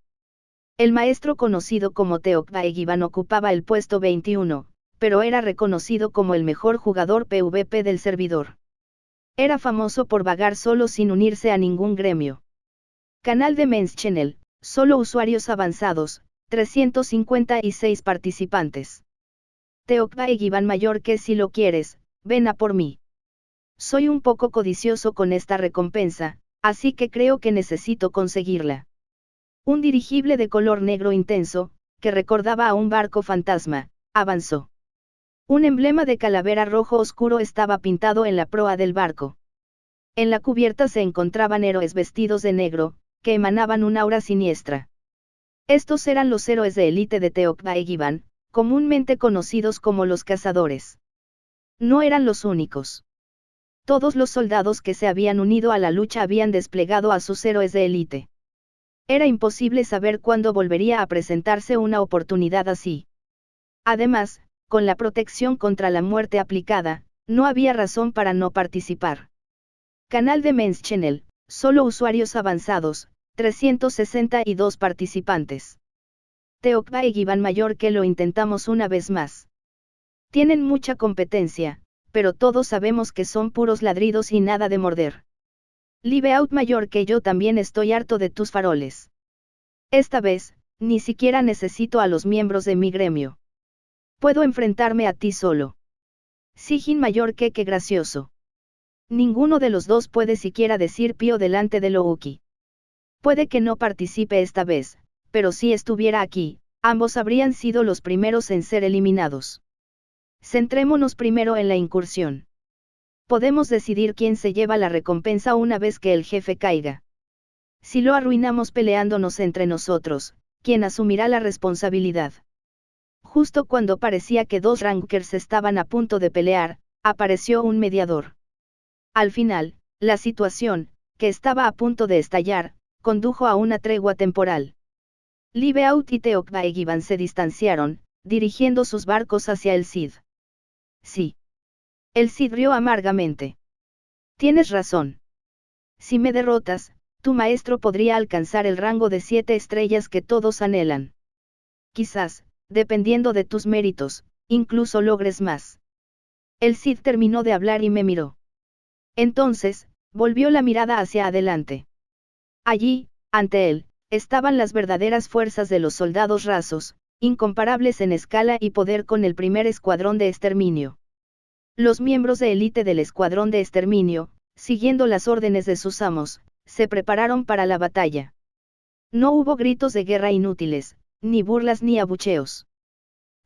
El maestro conocido como Teokbae Givan ocupaba el puesto 21, pero era reconocido como el mejor jugador PvP del servidor. Era famoso por vagar solo sin unirse a ningún gremio. Canal de Men's Channel, solo usuarios avanzados, 356 participantes. Teokbae Givan mayor que si lo quieres, ven a por mí. Soy un poco codicioso con esta recompensa, así que creo que necesito conseguirla. Un dirigible de color negro intenso, que recordaba a un barco fantasma, avanzó. Un emblema de calavera rojo oscuro estaba pintado en la proa del barco. En la cubierta se encontraban héroes vestidos de negro, que emanaban un aura siniestra. Estos eran los héroes de élite de Teokbae Givan, comúnmente conocidos como los cazadores. No eran los únicos. Todos los soldados que se habían unido a la lucha habían desplegado a sus héroes de élite. Era imposible saber cuándo volvería a presentarse una oportunidad así. Además, con la protección contra la muerte aplicada, no había razón para no participar. Canal de Men's Channel, solo usuarios avanzados, 362 participantes. Teokbae Givan mayor que lo intentamos una vez más. Tienen mucha competencia, pero todos sabemos que son puros ladridos y nada de morder. Live out mayor que yo también estoy harto de tus faroles. Esta vez, ni siquiera necesito a los miembros de mi gremio. Puedo enfrentarme a ti solo. Sijin mayor que gracioso. Ninguno de los dos puede siquiera decir pío delante de Louki. Puede que no participe esta vez, pero si estuviera aquí, ambos habrían sido los primeros en ser eliminados. Centrémonos primero en la incursión. Podemos decidir quién se lleva la recompensa una vez que el jefe caiga. Si lo arruinamos peleándonos entre nosotros, ¿quién asumirá la responsabilidad? Justo cuando parecía que dos rankers estaban a punto de pelear, apareció un mediador. Al final, la situación, que estaba a punto de estallar, condujo a una tregua temporal. Live Out y Teokbae Givan se distanciaron, dirigiendo sus barcos hacia el Cid. Sí. El Cid rió amargamente. Tienes razón. Si me derrotas, tu maestro podría alcanzar el rango de 7 estrellas que todos anhelan. Quizás, dependiendo de tus méritos, incluso logres más. El Cid terminó de hablar y me miró. Entonces, volvió la mirada hacia adelante. Allí, ante él, estaban las verdaderas fuerzas de los soldados rasos, incomparables en escala y poder con el primer escuadrón de exterminio. Los miembros de élite del escuadrón de exterminio, siguiendo las órdenes de sus amos, se prepararon para la batalla. No hubo gritos de guerra inútiles, ni burlas ni abucheos.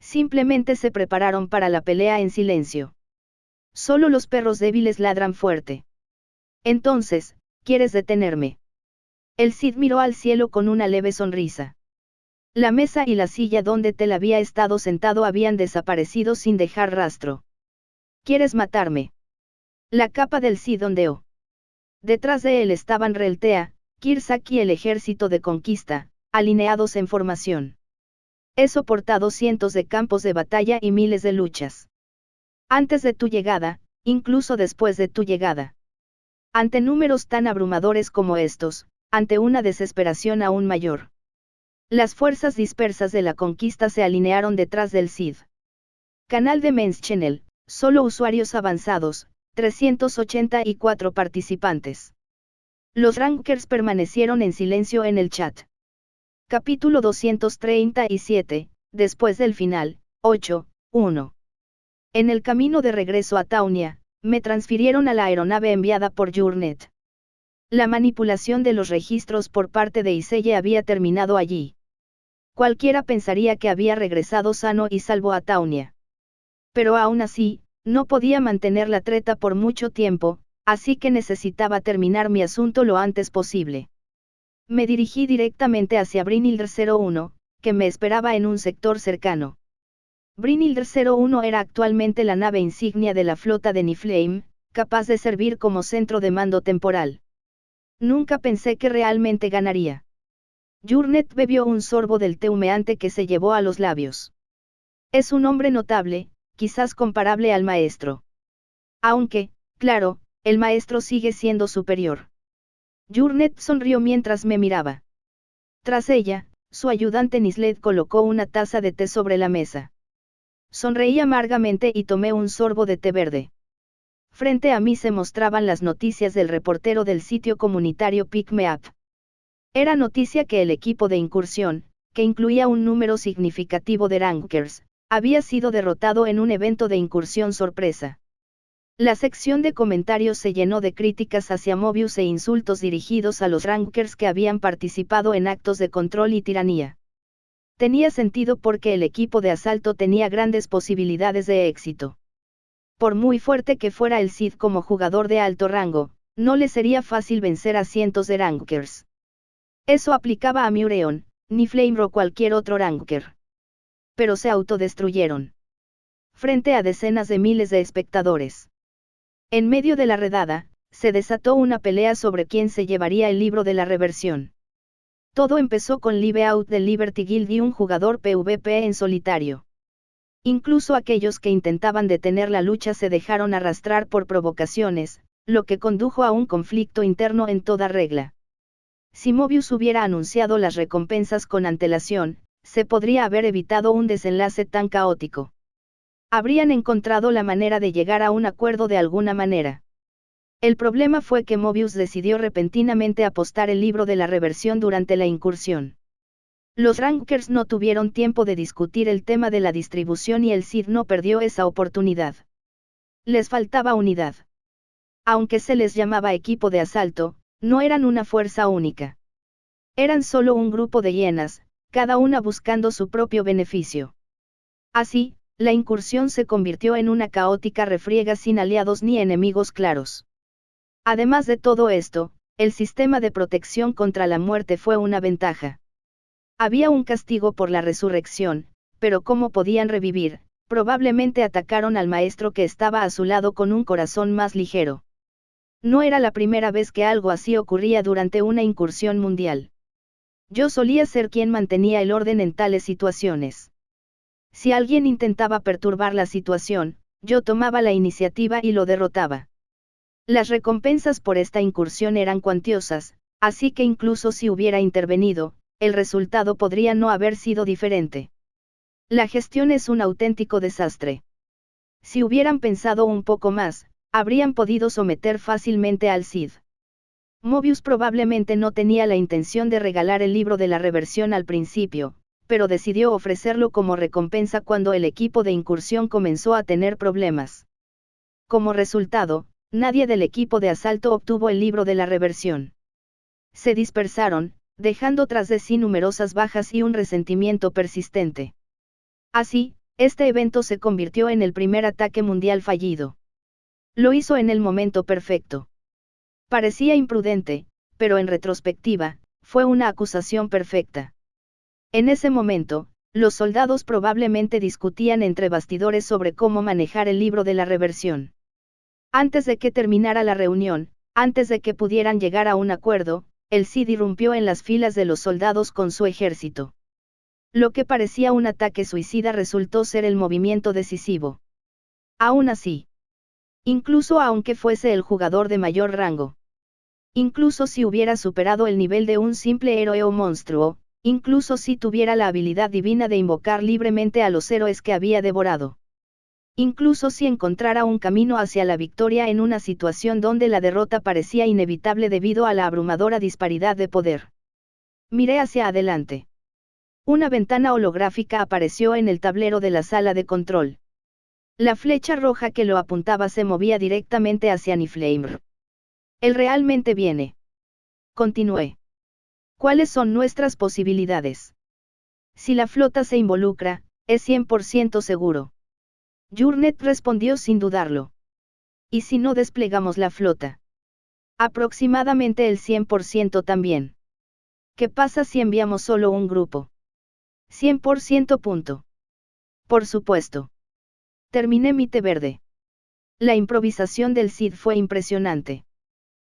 Simplemente se prepararon para la pelea en silencio. Solo los perros débiles ladran fuerte. Entonces, ¿quieres detenerme? El Cid miró al cielo con una leve sonrisa. La mesa y la silla donde Tel había estado sentado habían desaparecido sin dejar rastro. ¿Quieres matarme? La capa del Cid ondeó. Detrás de él estaban Reltea, Kirsak y el ejército de conquista, alineados en formación. He soportado cientos de campos de batalla y miles de luchas. Antes de tu llegada, incluso después de tu llegada. Ante números tan abrumadores como estos, ante una desesperación aún mayor. Las fuerzas dispersas de la conquista se alinearon detrás del Cid. Canal de Men's Channel, solo usuarios avanzados, 384 participantes. Los rankers permanecieron en silencio en el chat. Capítulo 237, después del final, 8:1. En el camino de regreso a Taunia, me transfirieron a la aeronave enviada por Journet. La manipulación de los registros por parte de Iselle había terminado allí. Cualquiera pensaría que había regresado sano y salvo a Taunia. Pero aún así, no podía mantener la treta por mucho tiempo, así que necesitaba terminar mi asunto lo antes posible. Me dirigí directamente hacia Brynhildr 01, que me esperaba en un sector cercano. Brynhildr 01 era actualmente la nave insignia de la flota de Niflheim, capaz de servir como centro de mando temporal. Nunca pensé que realmente ganaría. Journet bebió un sorbo del té humeante que se llevó a los labios. Es un hombre notable, quizás comparable al maestro. Aunque, claro, el maestro sigue siendo superior. Journet sonrió mientras me miraba. Tras ella, su ayudante Nisled colocó una taza de té sobre la mesa. Sonreí amargamente y tomé un sorbo de té verde. Frente a mí se mostraban las noticias del reportero del sitio comunitario Pick Me Up. Era noticia que el equipo de incursión, que incluía un número significativo de rankers, había sido derrotado en un evento de incursión sorpresa. La sección de comentarios se llenó de críticas hacia Mobius e insultos dirigidos a los rankers que habían participado en actos de control y tiranía. Tenía sentido porque el equipo de asalto tenía grandes posibilidades de éxito. Por muy fuerte que fuera el Cid como jugador de alto rango, no le sería fácil vencer a cientos de rankers. Eso aplicaba a Mureon, Niflheim o cualquier otro ranker. Pero se autodestruyeron. Frente a decenas de miles de espectadores. En medio de la redada, se desató una pelea sobre quién se llevaría el libro de la reversión. Todo empezó con Live Out del Liberty Guild y un jugador PvP en solitario. Incluso aquellos que intentaban detener la lucha se dejaron arrastrar por provocaciones, lo que condujo a un conflicto interno en toda regla. Si Mobius hubiera anunciado las recompensas con antelación, se podría haber evitado un desenlace tan caótico. Habrían encontrado la manera de llegar a un acuerdo de alguna manera. El problema fue que Mobius decidió repentinamente apostar el libro de la reversión durante la incursión. Los rankers no tuvieron tiempo de discutir el tema de la distribución y el Cid no perdió esa oportunidad. Les faltaba unidad. Aunque se les llamaba equipo de asalto, no eran una fuerza única. Eran solo un grupo de hienas, cada una buscando su propio beneficio. Así, la incursión se convirtió en una caótica refriega sin aliados ni enemigos claros. Además de todo esto, el sistema de protección contra la muerte fue una ventaja. Había un castigo por la resurrección, pero ¿cómo podían revivir? Probablemente atacaron al maestro que estaba a su lado con un corazón más ligero. No era la primera vez que algo así ocurría durante una incursión mundial. Yo solía ser quien mantenía el orden en tales situaciones. Si alguien intentaba perturbar la situación, yo tomaba la iniciativa y lo derrotaba. Las recompensas por esta incursión eran cuantiosas, así que incluso si hubiera intervenido, el resultado podría no haber sido diferente. La gestión es un auténtico desastre. Si hubieran pensado un poco más, habrían podido someter fácilmente al Cid. Mobius probablemente no tenía la intención de regalar el libro de la reversión al principio, pero decidió ofrecerlo como recompensa cuando el equipo de incursión comenzó a tener problemas. Como resultado, nadie del equipo de asalto obtuvo el libro de la reversión. Se dispersaron, dejando tras de sí numerosas bajas y un resentimiento persistente. Así, este evento se convirtió en el primer ataque mundial fallido. Lo hizo en el momento perfecto. Parecía imprudente, pero en retrospectiva, fue una acusación perfecta. En ese momento, los soldados probablemente discutían entre bastidores sobre cómo manejar el libro de la reversión. Antes de que terminara la reunión, antes de que pudieran llegar a un acuerdo, el Cid irrumpió en las filas de los soldados con su ejército. Lo que parecía un ataque suicida resultó ser el movimiento decisivo. Aún así, incluso aunque fuese el jugador de mayor rango, Incluso si hubiera superado el nivel de un simple héroe o monstruo, incluso si tuviera la habilidad divina de invocar libremente a los héroes que había devorado. Incluso si encontrara un camino hacia la victoria en una situación donde la derrota parecía inevitable debido a la abrumadora disparidad de poder. Miré hacia adelante. Una ventana holográfica apareció en el tablero de la sala de control. La flecha roja que lo apuntaba se movía directamente hacia Niflheimr. Él realmente viene. Continué. ¿Cuáles son nuestras posibilidades? Si la flota se involucra, es 100% seguro. Jurnet respondió sin dudarlo. ¿Y si no desplegamos la flota? Aproximadamente el 100% también. ¿Qué pasa si enviamos solo un grupo? 100% punto. Por supuesto. Terminé mi té verde. La improvisación del Cid fue impresionante.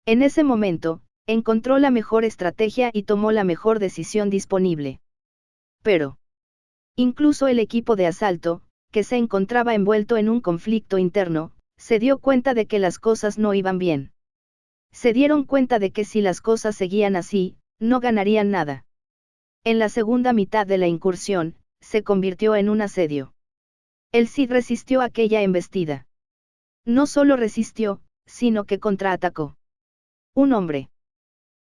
En ese momento, encontró la mejor estrategia y tomó la mejor decisión disponible. Pero, incluso el equipo de asalto, que se encontraba envuelto en un conflicto interno, se dio cuenta de que las cosas no iban bien. Se dieron cuenta de que si las cosas seguían así, no ganarían nada. En la segunda mitad de la incursión, se convirtió en un asedio. El Cid resistió aquella embestida. No solo resistió, sino que contraatacó. Un hombre.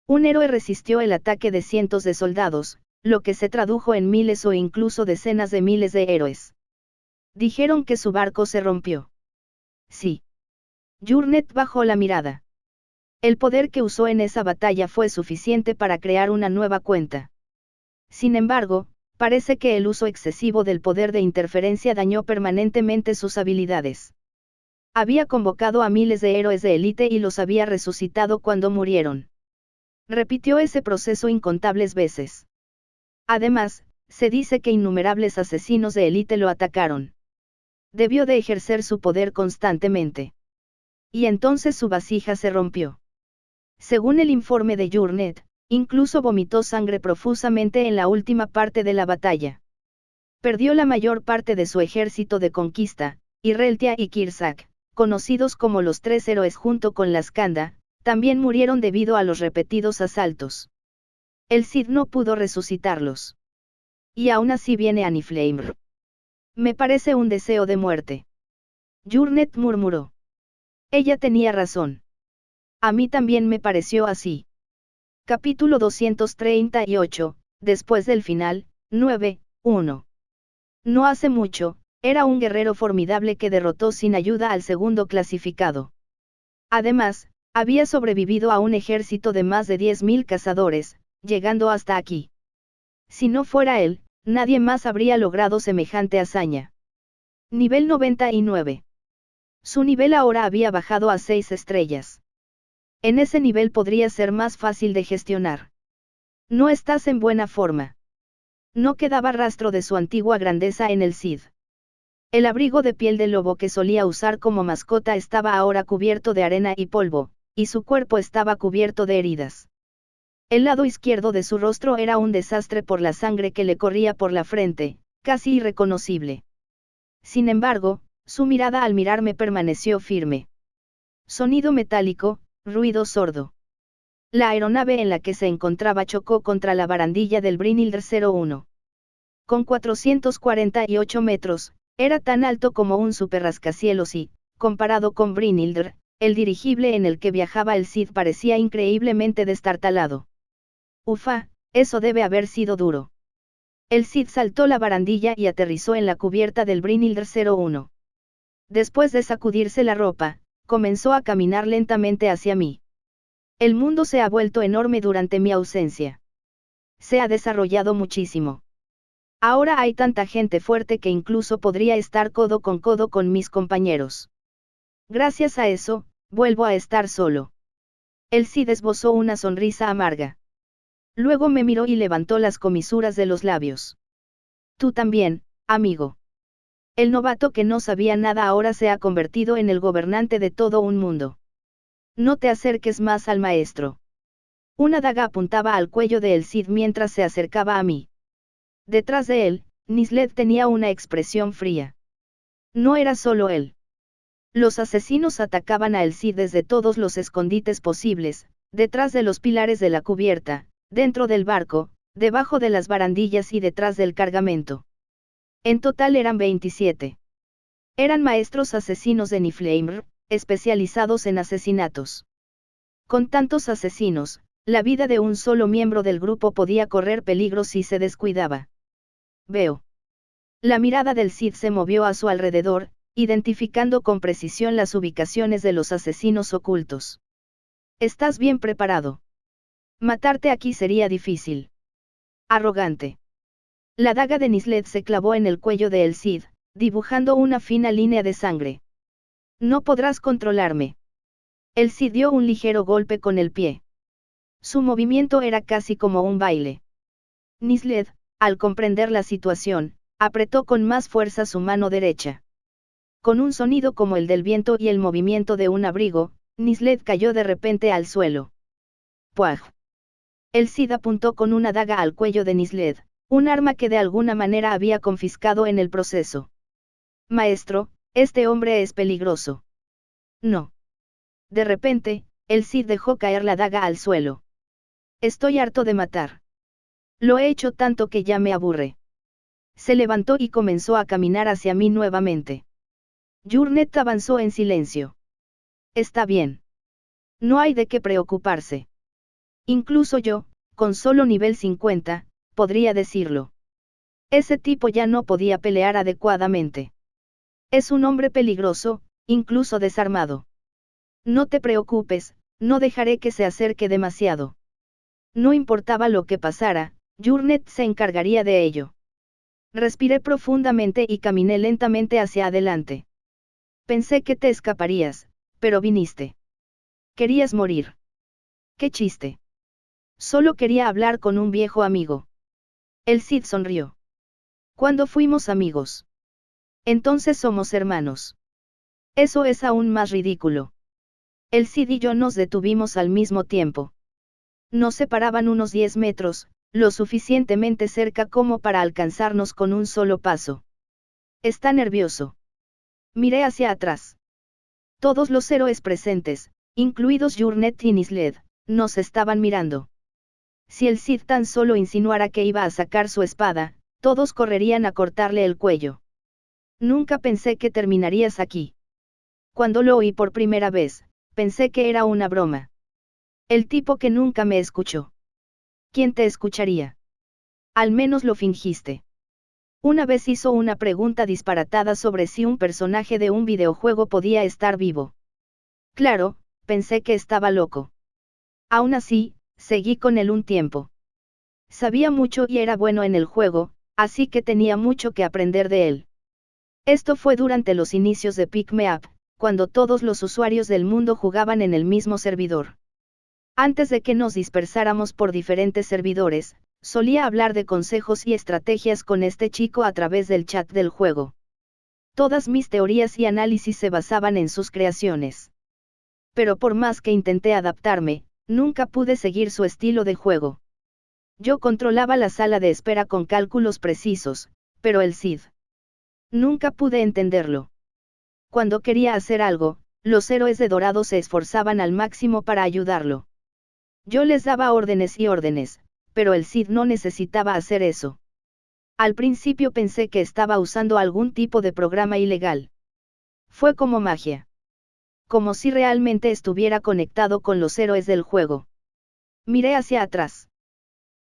Un héroe resistió el ataque de cientos de soldados, lo que se tradujo en miles o incluso decenas de miles de héroes. Dijeron que su barco se rompió. Sí. Jurnet bajó la mirada. El poder que usó en esa batalla fue suficiente para crear una nueva cuenta. Sin embargo, parece que el uso excesivo del poder de interferencia dañó permanentemente sus habilidades. Había convocado a miles de héroes de élite y los había resucitado cuando murieron. Repitió ese proceso incontables veces. Además, se dice que innumerables asesinos de élite lo atacaron. Debió de ejercer su poder constantemente. Y entonces su vasija se rompió. Según el informe de Jurnet, incluso vomitó sangre profusamente en la última parte de la batalla. Perdió la mayor parte de su ejército de conquista, y Reltia y Kirsak, conocidos como los tres héroes junto con la Skanda, también murieron debido a los repetidos asaltos. El Cid no pudo resucitarlos. Y aún así viene a Niflheimr. Me parece un deseo de muerte. Jurnet murmuró. Ella tenía razón. A mí también me pareció así. Capítulo 238, después del final, 9:1. No hace mucho, era un guerrero formidable que derrotó sin ayuda al segundo clasificado. Además, había sobrevivido a un ejército de más de 10.000 cazadores, llegando hasta aquí. Si no fuera él, nadie más habría logrado semejante hazaña. Nivel 99. Su nivel ahora había bajado a 6 estrellas. En ese nivel podría ser más fácil de gestionar. No estás en buena forma. No quedaba rastro de su antigua grandeza en el Cid. El abrigo de piel de lobo que solía usar como mascota estaba ahora cubierto de arena y polvo, y su cuerpo estaba cubierto de heridas. El lado izquierdo de su rostro era un desastre por la sangre que le corría por la frente, casi irreconocible. Sin embargo, su mirada al mirarme permaneció firme. Sonido metálico, ruido sordo. La aeronave en la que se encontraba chocó contra la barandilla del Brynhildr 01. Con 448 metros, era tan alto como un superrascacielos y, comparado con Brynhildr, el dirigible en el que viajaba el Cid parecía increíblemente destartalado. Ufa, eso debe haber sido duro. El Cid saltó la barandilla y aterrizó en la cubierta del Brynhildr 01. Después de sacudirse la ropa, comenzó a caminar lentamente hacia mí. El mundo se ha vuelto enorme durante mi ausencia. Se ha desarrollado muchísimo. Ahora hay tanta gente fuerte que incluso podría estar codo con mis compañeros. Gracias a eso, vuelvo a estar solo. El Cid esbozó una sonrisa amarga. Luego me miró y levantó las comisuras de los labios. Tú también, amigo. El novato que no sabía nada ahora se ha convertido en el gobernante de todo un mundo. No te acerques más al maestro. Una daga apuntaba al cuello de el Cid mientras se acercaba a mí. Detrás de él, Nisled tenía una expresión fría. No era solo él. Los asesinos atacaban a el Cid desde todos los escondites posibles, detrás de los pilares de la cubierta, dentro del barco, debajo de las barandillas y detrás del cargamento. En total eran 27. Eran maestros asesinos de Niflheimr, especializados en asesinatos. Con tantos asesinos, la vida de un solo miembro del grupo podía correr peligro si se descuidaba. Veo. La mirada del Cid se movió a su alrededor, identificando con precisión las ubicaciones de los asesinos ocultos. ¿Estás bien preparado? Matarte aquí sería difícil. Arrogante. La daga de Nisled se clavó en el cuello de el Cid, dibujando una fina línea de sangre. No podrás controlarme. El Cid dio un ligero golpe con el pie. Su movimiento era casi como un baile. Nisled, al comprender la situación, apretó con más fuerza su mano derecha. Con un sonido como el del viento y el movimiento de un abrigo, Nisled cayó de repente al suelo. ¡Puaj! El Cid apuntó con una daga al cuello de Nisled, un arma que de alguna manera había confiscado en el proceso. Maestro, este hombre es peligroso. No. De repente, el Cid dejó caer la daga al suelo. Estoy harto de matar. Lo he hecho tanto que ya me aburre. Se levantó y comenzó a caminar hacia mí nuevamente. Jurnet avanzó en silencio. Está bien. No hay de qué preocuparse. Incluso yo, con solo nivel 50, podría decirlo. Ese tipo ya no podía pelear adecuadamente. Es un hombre peligroso, incluso desarmado. No te preocupes, no dejaré que se acerque demasiado. No importaba lo que pasara, Jurnet se encargaría de ello. Respiré profundamente y caminé lentamente hacia adelante. Pensé que te escaparías, pero viniste. Querías morir. ¡Qué chiste! Solo quería hablar con un viejo amigo. El Cid sonrió. ¿Cuándo fuimos amigos? Entonces somos hermanos. Eso es aún más ridículo. El Cid y yo nos detuvimos al mismo tiempo. Nos separaban unos 10 metros, lo suficientemente cerca como para alcanzarnos con un solo paso. Está nervioso. Miré hacia atrás. Todos los héroes presentes, incluidos Jurnet y Nisled, nos estaban mirando. Si el Cid tan solo insinuara que iba a sacar su espada, todos correrían a cortarle el cuello. Nunca pensé que terminarías aquí. Cuando lo oí por primera vez, pensé que era una broma. El tipo que nunca me escuchó. ¿Quién te escucharía? Al menos lo fingiste. Una vez hizo una pregunta disparatada sobre si un personaje de un videojuego podía estar vivo. Claro, pensé que estaba loco. Aún así, seguí con él un tiempo. Sabía mucho y era bueno en el juego, así que tenía mucho que aprender de él. Esto fue durante los inicios de Pick Me Up, cuando todos los usuarios del mundo jugaban en el mismo servidor. Antes de que nos dispersáramos por diferentes servidores, solía hablar de consejos y estrategias con este chico a través del chat del juego. Todas mis teorías y análisis se basaban en sus creaciones. Pero por más que intenté adaptarme, nunca pude seguir su estilo de juego. Yo controlaba la sala de espera con cálculos precisos, pero el Cid. Nunca pude entenderlo. Cuando quería hacer algo, los héroes de Dorado se esforzaban al máximo para ayudarlo. Yo les daba órdenes y órdenes, pero el Cid no necesitaba hacer eso. Al principio pensé que estaba usando algún tipo de programa ilegal. Fue como magia. Como si realmente estuviera conectado con los héroes del juego. Miré hacia atrás.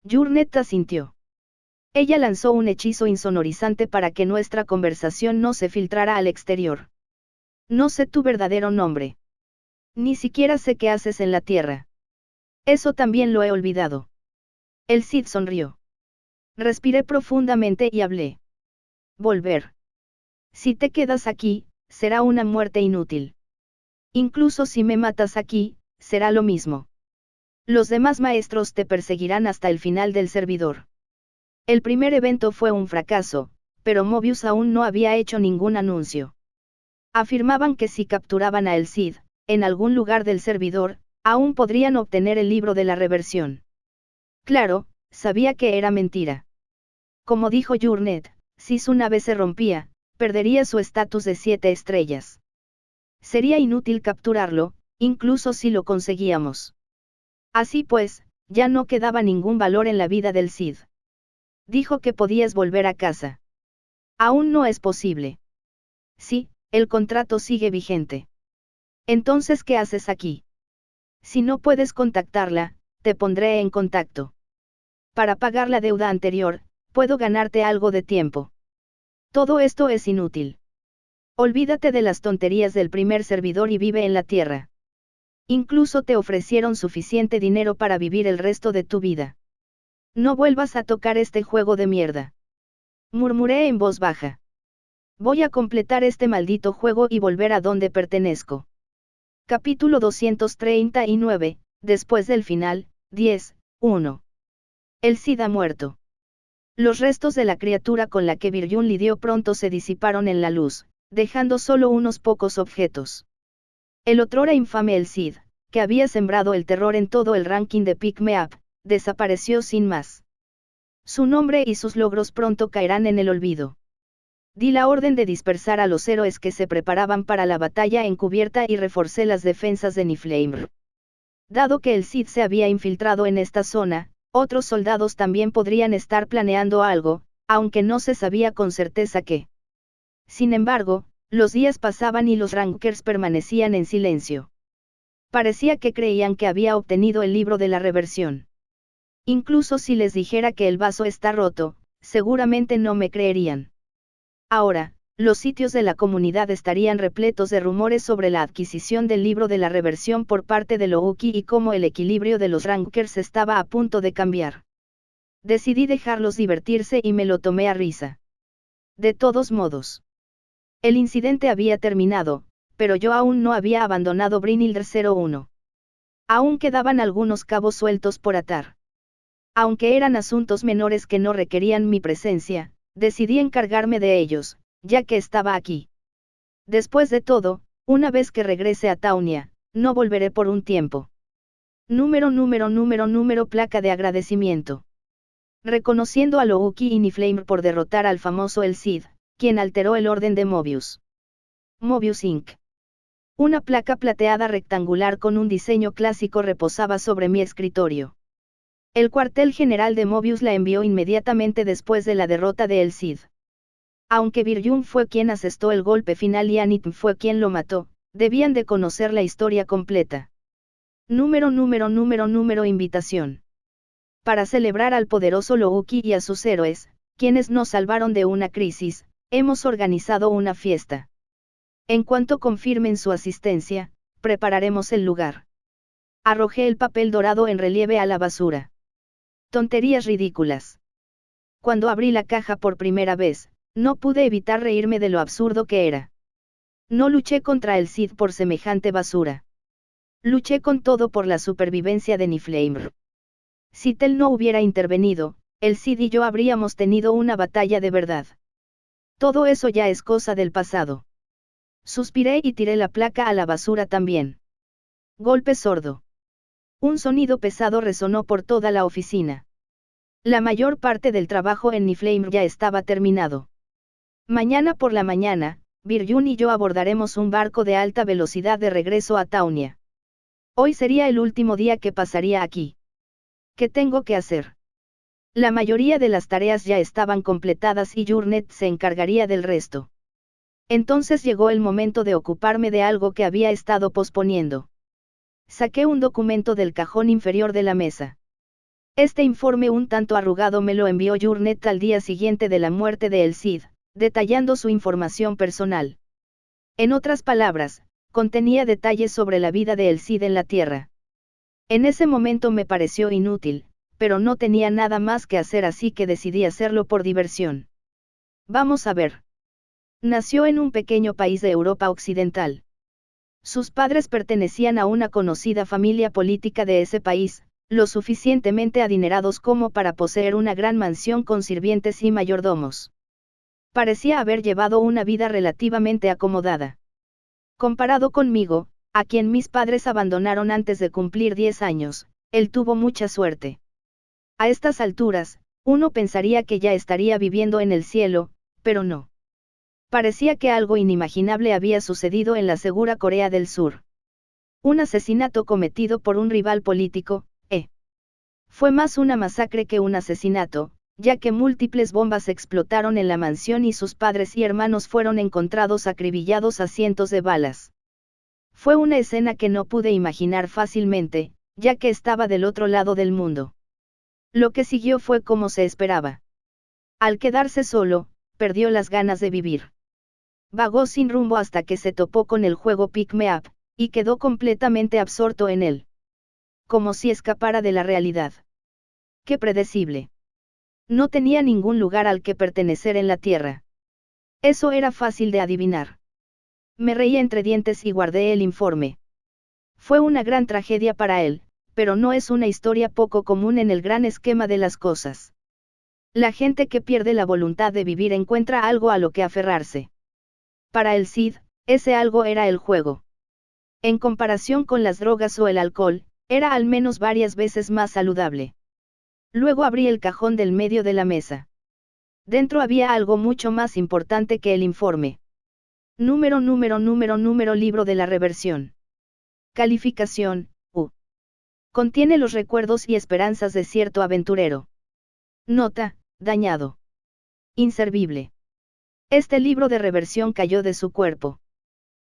Jurnet asintió. Ella lanzó un hechizo insonorizante para que nuestra conversación no se filtrara al exterior. No sé tu verdadero nombre. Ni siquiera sé qué haces en la Tierra. Eso también lo he olvidado. El Cid sonrió. Respiré profundamente y hablé. Volver. Si te quedas aquí, será una muerte inútil. Incluso si me matas aquí, será lo mismo. Los demás maestros te perseguirán hasta el final del servidor. El primer evento fue un fracaso, pero Mobius aún no había hecho ningún anuncio. Afirmaban que si capturaban a El Cid, en algún lugar del servidor, aún podrían obtener el libro de la reversión. Claro, sabía que era mentira. Como dijo Jurnet, si su nave se rompía, perdería su estatus de 7 estrellas. Sería inútil capturarlo, incluso si lo conseguíamos. Así pues, ya no quedaba ningún valor en la vida del Cid. Dijo que podías volver a casa. Aún no es posible. Sí, el contrato sigue vigente. Entonces, ¿qué haces aquí? Si no puedes contactarla, te pondré en contacto. Para pagar la deuda anterior, puedo ganarte algo de tiempo. Todo esto es inútil. Olvídate de las tonterías del primer servidor y vive en la tierra. Incluso te ofrecieron suficiente dinero para vivir el resto de tu vida. No vuelvas a tocar este juego de mierda. Murmuré en voz baja. Voy a completar este maldito juego y volver a donde pertenezco. Capítulo 239, después del final, 10:1. El Cid ha muerto. Los restos de la criatura con la que Virjun lidió pronto se disiparon en la luz, dejando solo unos pocos objetos. El otrora infame El Cid, que había sembrado el terror en todo el ranking de Pick Me Up, desapareció sin más. Su nombre y sus logros pronto caerán en el olvido. Di la orden de dispersar a los héroes que se preparaban para la batalla encubierta y reforcé las defensas de Niflheim. Dado que el Cid se había infiltrado en esta zona, otros soldados también podrían estar planeando algo, aunque no se sabía con certeza qué. Sin embargo, los días pasaban y los rankers permanecían en silencio. Parecía que creían que había obtenido el libro de la reversión. Incluso si les dijera que el vaso está roto, seguramente no me creerían. Ahora, los sitios de la comunidad estarían repletos de rumores sobre la adquisición del libro de la reversión por parte de Louki y cómo el equilibrio de los rankers estaba a punto de cambiar. Decidí dejarlos divertirse y me lo tomé a risa. De todos modos. El incidente había terminado, pero yo aún no había abandonado Brynhildr 01. Aún quedaban algunos cabos sueltos por atar. Aunque eran asuntos menores que no requerían mi presencia, decidí encargarme de ellos, ya que estaba aquí. Después de todo, una vez que regrese a Taunia, no volveré por un tiempo. Número placa de agradecimiento. Reconociendo a Louki y Niflheim por derrotar al famoso El Cid, quien alteró el orden de Mobius. Mobius Inc. Una placa plateada rectangular con un diseño clásico reposaba sobre mi escritorio. El cuartel general de Mobius la envió inmediatamente después de la derrota de El Cid. Aunque Virjun fue quien asestó el golpe final y Anitm fue quien lo mató, debían de conocer la historia completa. Número invitación. Para celebrar al poderoso Louki y a sus héroes, quienes nos salvaron de una crisis, hemos organizado una fiesta. En cuanto confirmen su asistencia, prepararemos el lugar. Arrojé el papel dorado en relieve a la basura. Tonterías ridículas. Cuando abrí la caja por primera vez, no pude evitar reírme de lo absurdo que era. No luché contra el Cid por semejante basura. Luché con todo por la supervivencia de Niflheim. Si Tel no hubiera intervenido, el Cid y yo habríamos tenido una batalla de verdad. Todo eso ya es cosa del pasado. Suspiré y tiré la placa a la basura también. Golpe sordo. Un sonido pesado resonó por toda la oficina. La mayor parte del trabajo en Niflheim ya estaba terminado. Mañana por la mañana, Virjun y yo abordaremos un barco de alta velocidad de regreso a Taunia. Hoy sería el último día que pasaría aquí. ¿Qué tengo que hacer? La mayoría de las tareas ya estaban completadas y Jurnet se encargaría del resto. Entonces llegó el momento de ocuparme de algo que había estado posponiendo. Saqué un documento del cajón inferior de la mesa. Este informe un tanto arrugado me lo envió Jurnet al día siguiente de la muerte de El Cid, detallando su información personal. En otras palabras, contenía detalles sobre la vida de El Cid en la Tierra. En ese momento me pareció inútil, pero no tenía nada más que hacer, así que decidí hacerlo por diversión. Vamos a ver. Nació en un pequeño país de Europa Occidental. Sus padres pertenecían a una conocida familia política de ese país, lo suficientemente adinerados como para poseer una gran mansión con sirvientes y mayordomos. Parecía haber llevado una vida relativamente acomodada. Comparado conmigo, a quien mis padres abandonaron antes de cumplir 10 años, él tuvo mucha suerte. A estas alturas, uno pensaría que ya estaría viviendo en el cielo, pero no. Parecía que algo inimaginable había sucedido en la segura Corea del Sur. Un asesinato cometido por un rival político, Fue más una masacre que un asesinato, ya que múltiples bombas explotaron en la mansión y sus padres y hermanos fueron encontrados acribillados a cientos de balas. Fue una escena que no pude imaginar fácilmente, ya que estaba del otro lado del mundo. Lo que siguió fue como se esperaba. Al quedarse solo, perdió las ganas de vivir. Vagó sin rumbo hasta que se topó con el juego Pick Me Up, y quedó completamente absorto en él. Como si escapara de la realidad. ¡Qué predecible! No tenía ningún lugar al que pertenecer en la Tierra. Eso era fácil de adivinar. Me reí entre dientes y guardé el informe. Fue una gran tragedia para él, pero no es una historia poco común en el gran esquema de las cosas. La gente que pierde la voluntad de vivir encuentra algo a lo que aferrarse. Para el Cid, ese algo era el juego. En comparación con las drogas o el alcohol, era al menos varias veces más saludable. Luego abrí el cajón del medio de la mesa. Dentro había algo mucho más importante que el informe. Número libro de la reversión. Calificación, U. Contiene los recuerdos y esperanzas de cierto aventurero. Nota, dañado. Inservible. Este libro de reversión cayó de su cuerpo.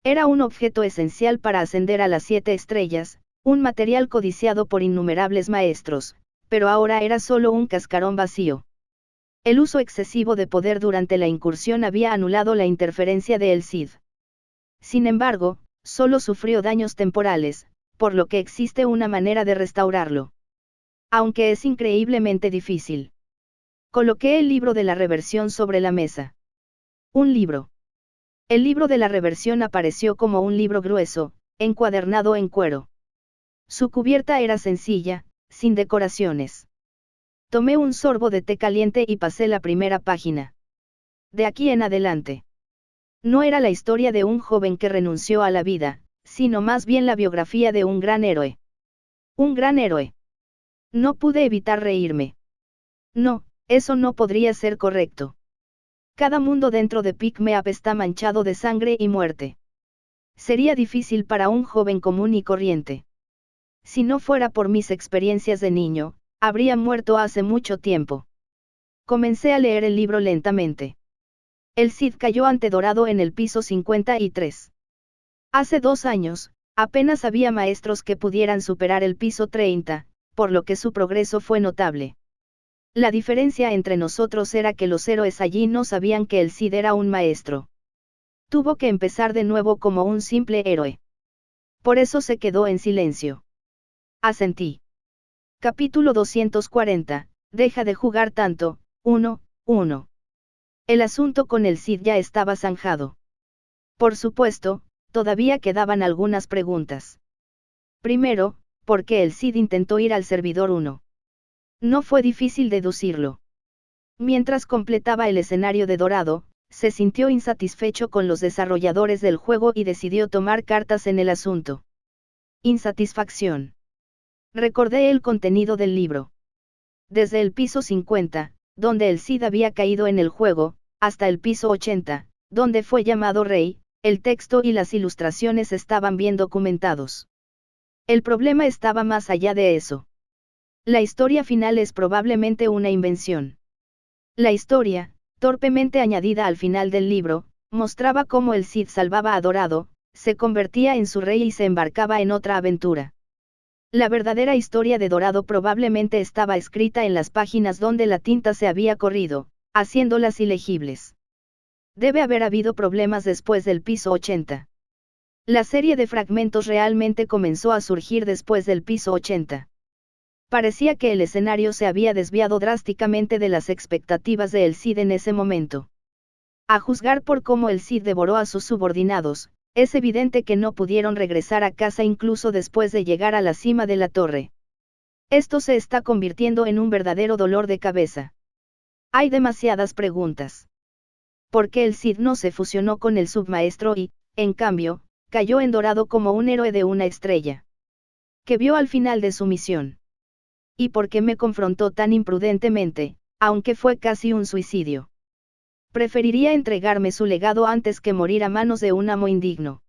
Era un objeto esencial para ascender a las 7 estrellas, un material codiciado por innumerables maestros, pero ahora era solo un cascarón vacío. El uso excesivo de poder durante la incursión había anulado la interferencia de El Cid. Sin embargo, solo sufrió daños temporales, por lo que existe una manera de restaurarlo. Aunque es increíblemente difícil. Coloqué el libro de la reversión sobre la mesa. Un libro. El libro de la reversión apareció como un libro grueso, encuadernado en cuero. Su cubierta era sencilla, sin decoraciones. Tomé un sorbo de té caliente y pasé la primera página. De aquí en adelante. No era la historia de un joven que renunció a la vida, sino más bien la biografía de un gran héroe. Un gran héroe. No pude evitar reírme. No, eso no podría ser correcto. Cada mundo dentro de Pick Me Up está manchado de sangre y muerte. Sería difícil para un joven común y corriente. Si no fuera por mis experiencias de niño, habría muerto hace mucho tiempo. Comencé a leer el libro lentamente. El Cid cayó ante Dorado en el piso 53. Hace 2 años, apenas había maestros que pudieran superar el piso 30, por lo que su progreso fue notable. La diferencia entre nosotros era que los héroes allí no sabían que el Cid era un maestro. Tuvo que empezar de nuevo como un simple héroe. Por eso se quedó en silencio. Asentí. Capítulo 240, deja de jugar tanto, 1. El asunto con el Cid ya estaba zanjado. Por supuesto, todavía quedaban algunas preguntas. Primero, ¿por qué el Cid intentó ir al servidor 1? No fue difícil deducirlo. Mientras completaba el escenario de Dorado, se sintió insatisfecho con los desarrolladores del juego y decidió tomar cartas en el asunto. Insatisfacción. Recordé el contenido del libro. Desde el piso 50, donde el Cid había caído en el juego, hasta el piso 80, donde fue llamado rey, el texto y las ilustraciones estaban bien documentados. El problema estaba más allá de eso. La historia final es probablemente una invención. La historia, torpemente añadida al final del libro, mostraba cómo el Cid salvaba a Dorado, se convertía en su rey y se embarcaba en otra aventura. La verdadera historia de Dorado probablemente estaba escrita en las páginas donde la tinta se había corrido, haciéndolas ilegibles. Debe haber habido problemas después del piso 80. La serie de fragmentos realmente comenzó a surgir después del piso 80. Parecía que el escenario se había desviado drásticamente de las expectativas de el Cid en ese momento. A juzgar por cómo el Cid devoró a sus subordinados, es evidente que no pudieron regresar a casa incluso después de llegar a la cima de la torre. Esto se está convirtiendo en un verdadero dolor de cabeza. Hay demasiadas preguntas. ¿Por qué el Cid no se fusionó con el submaestro y, en cambio, cayó en Dorado como un héroe de una estrella? ¿Qué vio al final de su misión? ¿Y por qué me confrontó tan imprudentemente, aunque fue casi un suicidio? Preferiría entregarme su legado antes que morir a manos de un amo indigno.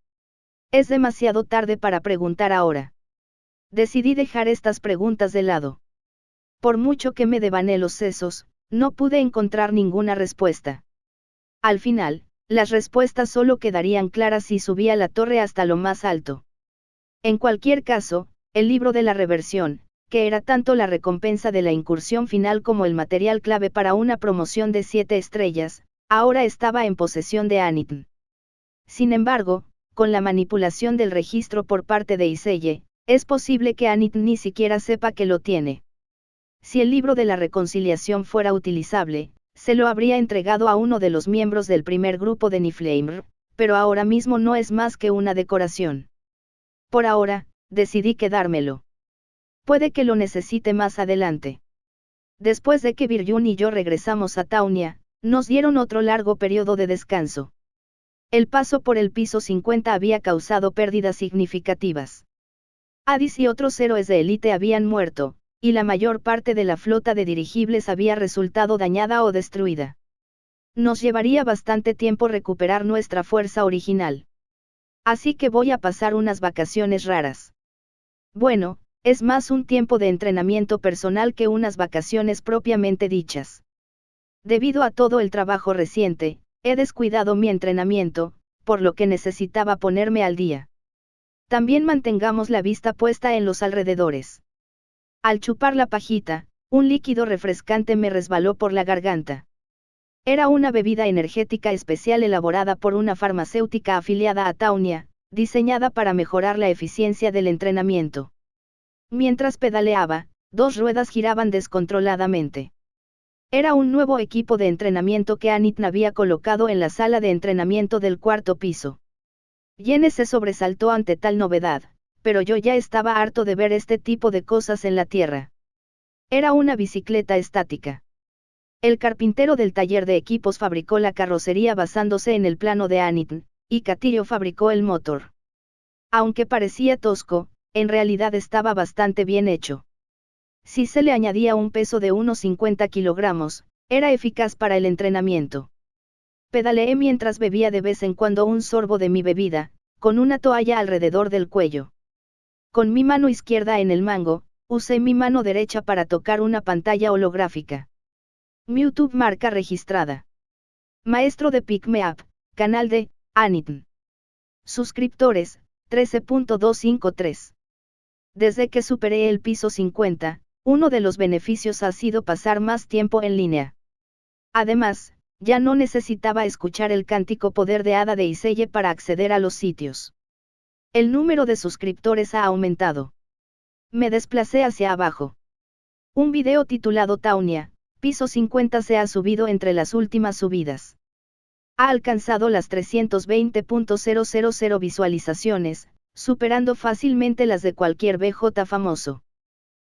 Es demasiado tarde para preguntar ahora. Decidí dejar estas preguntas de lado. Por mucho que me devané los sesos, no pude encontrar ninguna respuesta. Al final, las respuestas solo quedarían claras si subía la torre hasta lo más alto. En cualquier caso, el libro de la reversión, que era tanto la recompensa de la incursión final como el material clave para una promoción de 7 estrellas, ahora estaba en posesión de Anitn. Sin embargo, con la manipulación del registro por parte de Iselle, es posible que Anitn ni siquiera sepa que lo tiene. Si el libro de la reconciliación fuera utilizable, se lo habría entregado a uno de los miembros del primer grupo de Niflheimr, pero ahora mismo no es más que una decoración. Por ahora, decidí quedármelo. Puede que lo necesite más adelante. Después de que Virjun y yo regresamos a Taunia, nos dieron otro largo periodo de descanso. El paso por el piso 50 había causado pérdidas significativas. Adis y otros héroes de élite habían muerto, y la mayor parte de la flota de dirigibles había resultado dañada o destruida. Nos llevaría bastante tiempo recuperar nuestra fuerza original. Así que voy a pasar unas vacaciones raras. Bueno, es más un tiempo de entrenamiento personal que unas vacaciones propiamente dichas. Debido a todo el trabajo reciente, he descuidado mi entrenamiento, por lo que necesitaba ponerme al día. También mantengamos la vista puesta en los alrededores. Al chupar la pajita, un líquido refrescante me resbaló por la garganta. Era una bebida energética especial elaborada por una farmacéutica afiliada a Taunia, diseñada para mejorar la eficiencia del entrenamiento. Mientras pedaleaba, 2 ruedas giraban descontroladamente. Era un nuevo equipo de entrenamiento que Anitn había colocado en la sala de entrenamiento del 4º piso. Jene se sobresaltó ante tal novedad, pero yo ya estaba harto de ver este tipo de cosas en la Tierra. Era una bicicleta estática. El carpintero del taller de equipos fabricó la carrocería basándose en el plano de Anitn, y Catillo fabricó el motor. Aunque parecía tosco, en realidad estaba bastante bien hecho. Si se le añadía un peso de unos 50 kilogramos, era eficaz para el entrenamiento. Pedaleé mientras bebía de vez en cuando un sorbo de mi bebida, con una toalla alrededor del cuello. Con mi mano izquierda en el mango, usé mi mano derecha para tocar una pantalla holográfica. YouTube marca registrada. Maestro de Pick Me Up, canal de Anitn. Suscriptores, 13.253. Desde que superé el piso 50, uno de los beneficios ha sido pasar más tiempo en línea. Además, ya no necesitaba escuchar el cántico poder de hada de Iselle para acceder a los sitios. El número de suscriptores ha aumentado. Me desplacé hacia abajo. Un video titulado Taunia, piso 50 se ha subido entre las últimas subidas. Ha alcanzado las 320.000 visualizaciones, superando fácilmente las de cualquier BJ famoso.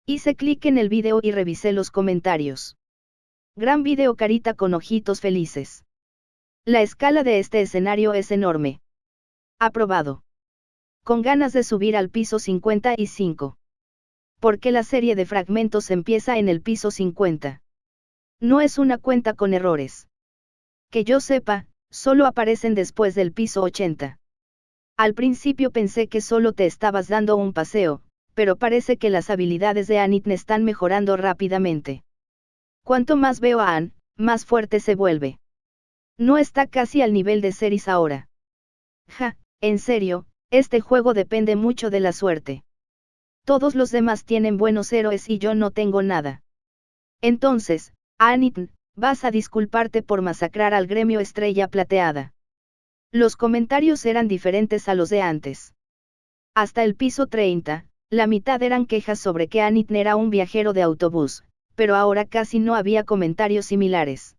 Hice clic en el video y revisé los comentarios. Gran video, carita con ojitos felices. La escala de este escenario es enorme. Aprobado. Con ganas de subir al piso 55. Porque la serie de fragmentos empieza en el piso 50. No es una cuenta con errores. Que yo sepa, solo aparecen después del piso 80. Al principio pensé que solo te estabas dando un paseo, pero parece que las habilidades de Anitn están mejorando rápidamente. Cuanto más veo a Ann, más fuerte se vuelve. No está casi al nivel de Ceres ahora. Ja, en serio, este juego depende mucho de la suerte. Todos los demás tienen buenos héroes y yo no tengo nada. Entonces, Anitn, vas a disculparte por masacrar al gremio Estrella Plateada. Los comentarios eran diferentes a los de antes. Hasta el piso 30, la mitad eran quejas sobre que Anitn era un viajero de autobús, pero ahora casi no había comentarios similares.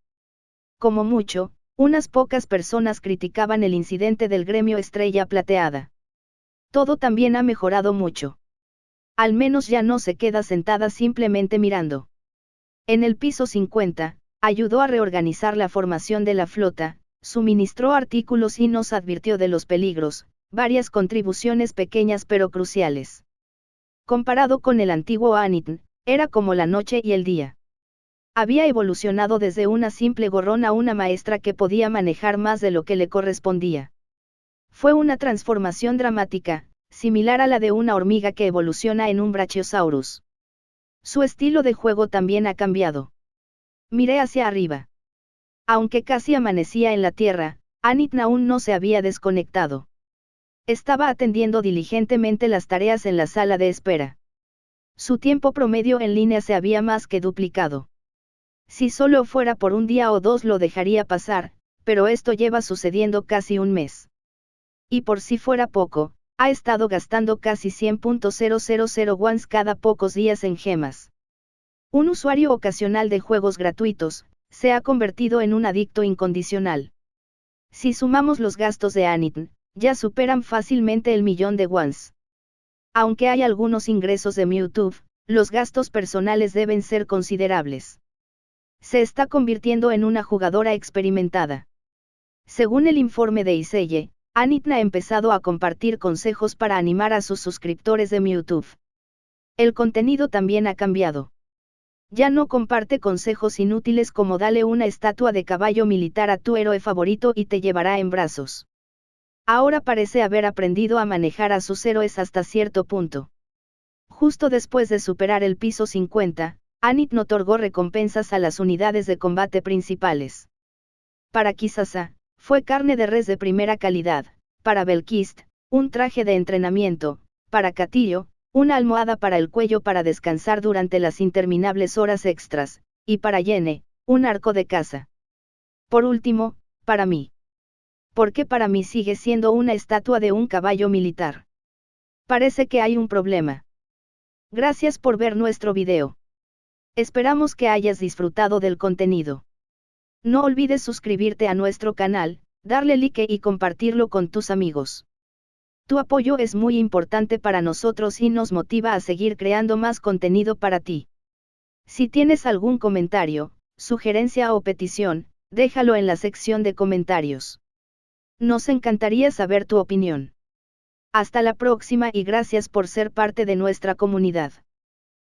Como mucho, unas pocas personas criticaban el incidente del gremio Estrella Plateada. Todo también ha mejorado mucho. Al menos ya no se queda sentada simplemente mirando. En el piso 50, ayudó a reorganizar la formación de la flota, suministró artículos y nos advirtió de los peligros, varias contribuciones pequeñas pero cruciales. Comparado con el antiguo Anitn, era como la noche y el día. Había evolucionado desde una simple gorrón a una maestra que podía manejar más de lo que le correspondía. Fue una transformación dramática, similar a la de una hormiga que evoluciona en un Brachiosaurus. Su estilo de juego también ha cambiado. Miré hacia arriba. Aunque casi amanecía en la tierra, Anitna aún no se había desconectado. Estaba atendiendo diligentemente las tareas en la sala de espera. Su tiempo promedio en línea se había más que duplicado. Si solo fuera por un día o dos lo dejaría pasar, pero esto lleva sucediendo casi un mes. Y por si fuera poco, ha estado gastando casi 100.000 wons cada pocos días en gemas. Un usuario ocasional de juegos gratuitos, se ha convertido en un adicto incondicional. Si sumamos los gastos de Anitna, ya superan fácilmente el 1.000.000 de wons. Aunque hay algunos ingresos de YouTube, los gastos personales deben ser considerables. Se está convirtiendo en una jugadora experimentada. Según el informe de Iseye, Anitna ha empezado a compartir consejos para animar a sus suscriptores de YouTube. El contenido también ha cambiado. Ya no comparte consejos inútiles como dale una estatua de caballo militar a tu héroe favorito y te llevará en brazos. Ahora parece haber aprendido a manejar a sus héroes hasta cierto punto. Justo después de superar el piso 50, Anitna otorgó recompensas a las unidades de combate principales. Para Kisasa, fue carne de res de primera calidad, para Belkist, un traje de entrenamiento, para Katillo, una almohada para el cuello para descansar durante las interminables horas extras, y para Yene, un arco de caza. Por último, para mí. Porque para mí sigue siendo una estatua de un caballo militar. Parece que hay un problema. Gracias por ver nuestro video. Esperamos que hayas disfrutado del contenido. No olvides suscribirte a nuestro canal, darle like y compartirlo con tus amigos. Tu apoyo es muy importante para nosotros y nos motiva a seguir creando más contenido para ti. Si tienes algún comentario, sugerencia o petición, déjalo en la sección de comentarios. Nos encantaría saber tu opinión. Hasta la próxima y gracias por ser parte de nuestra comunidad.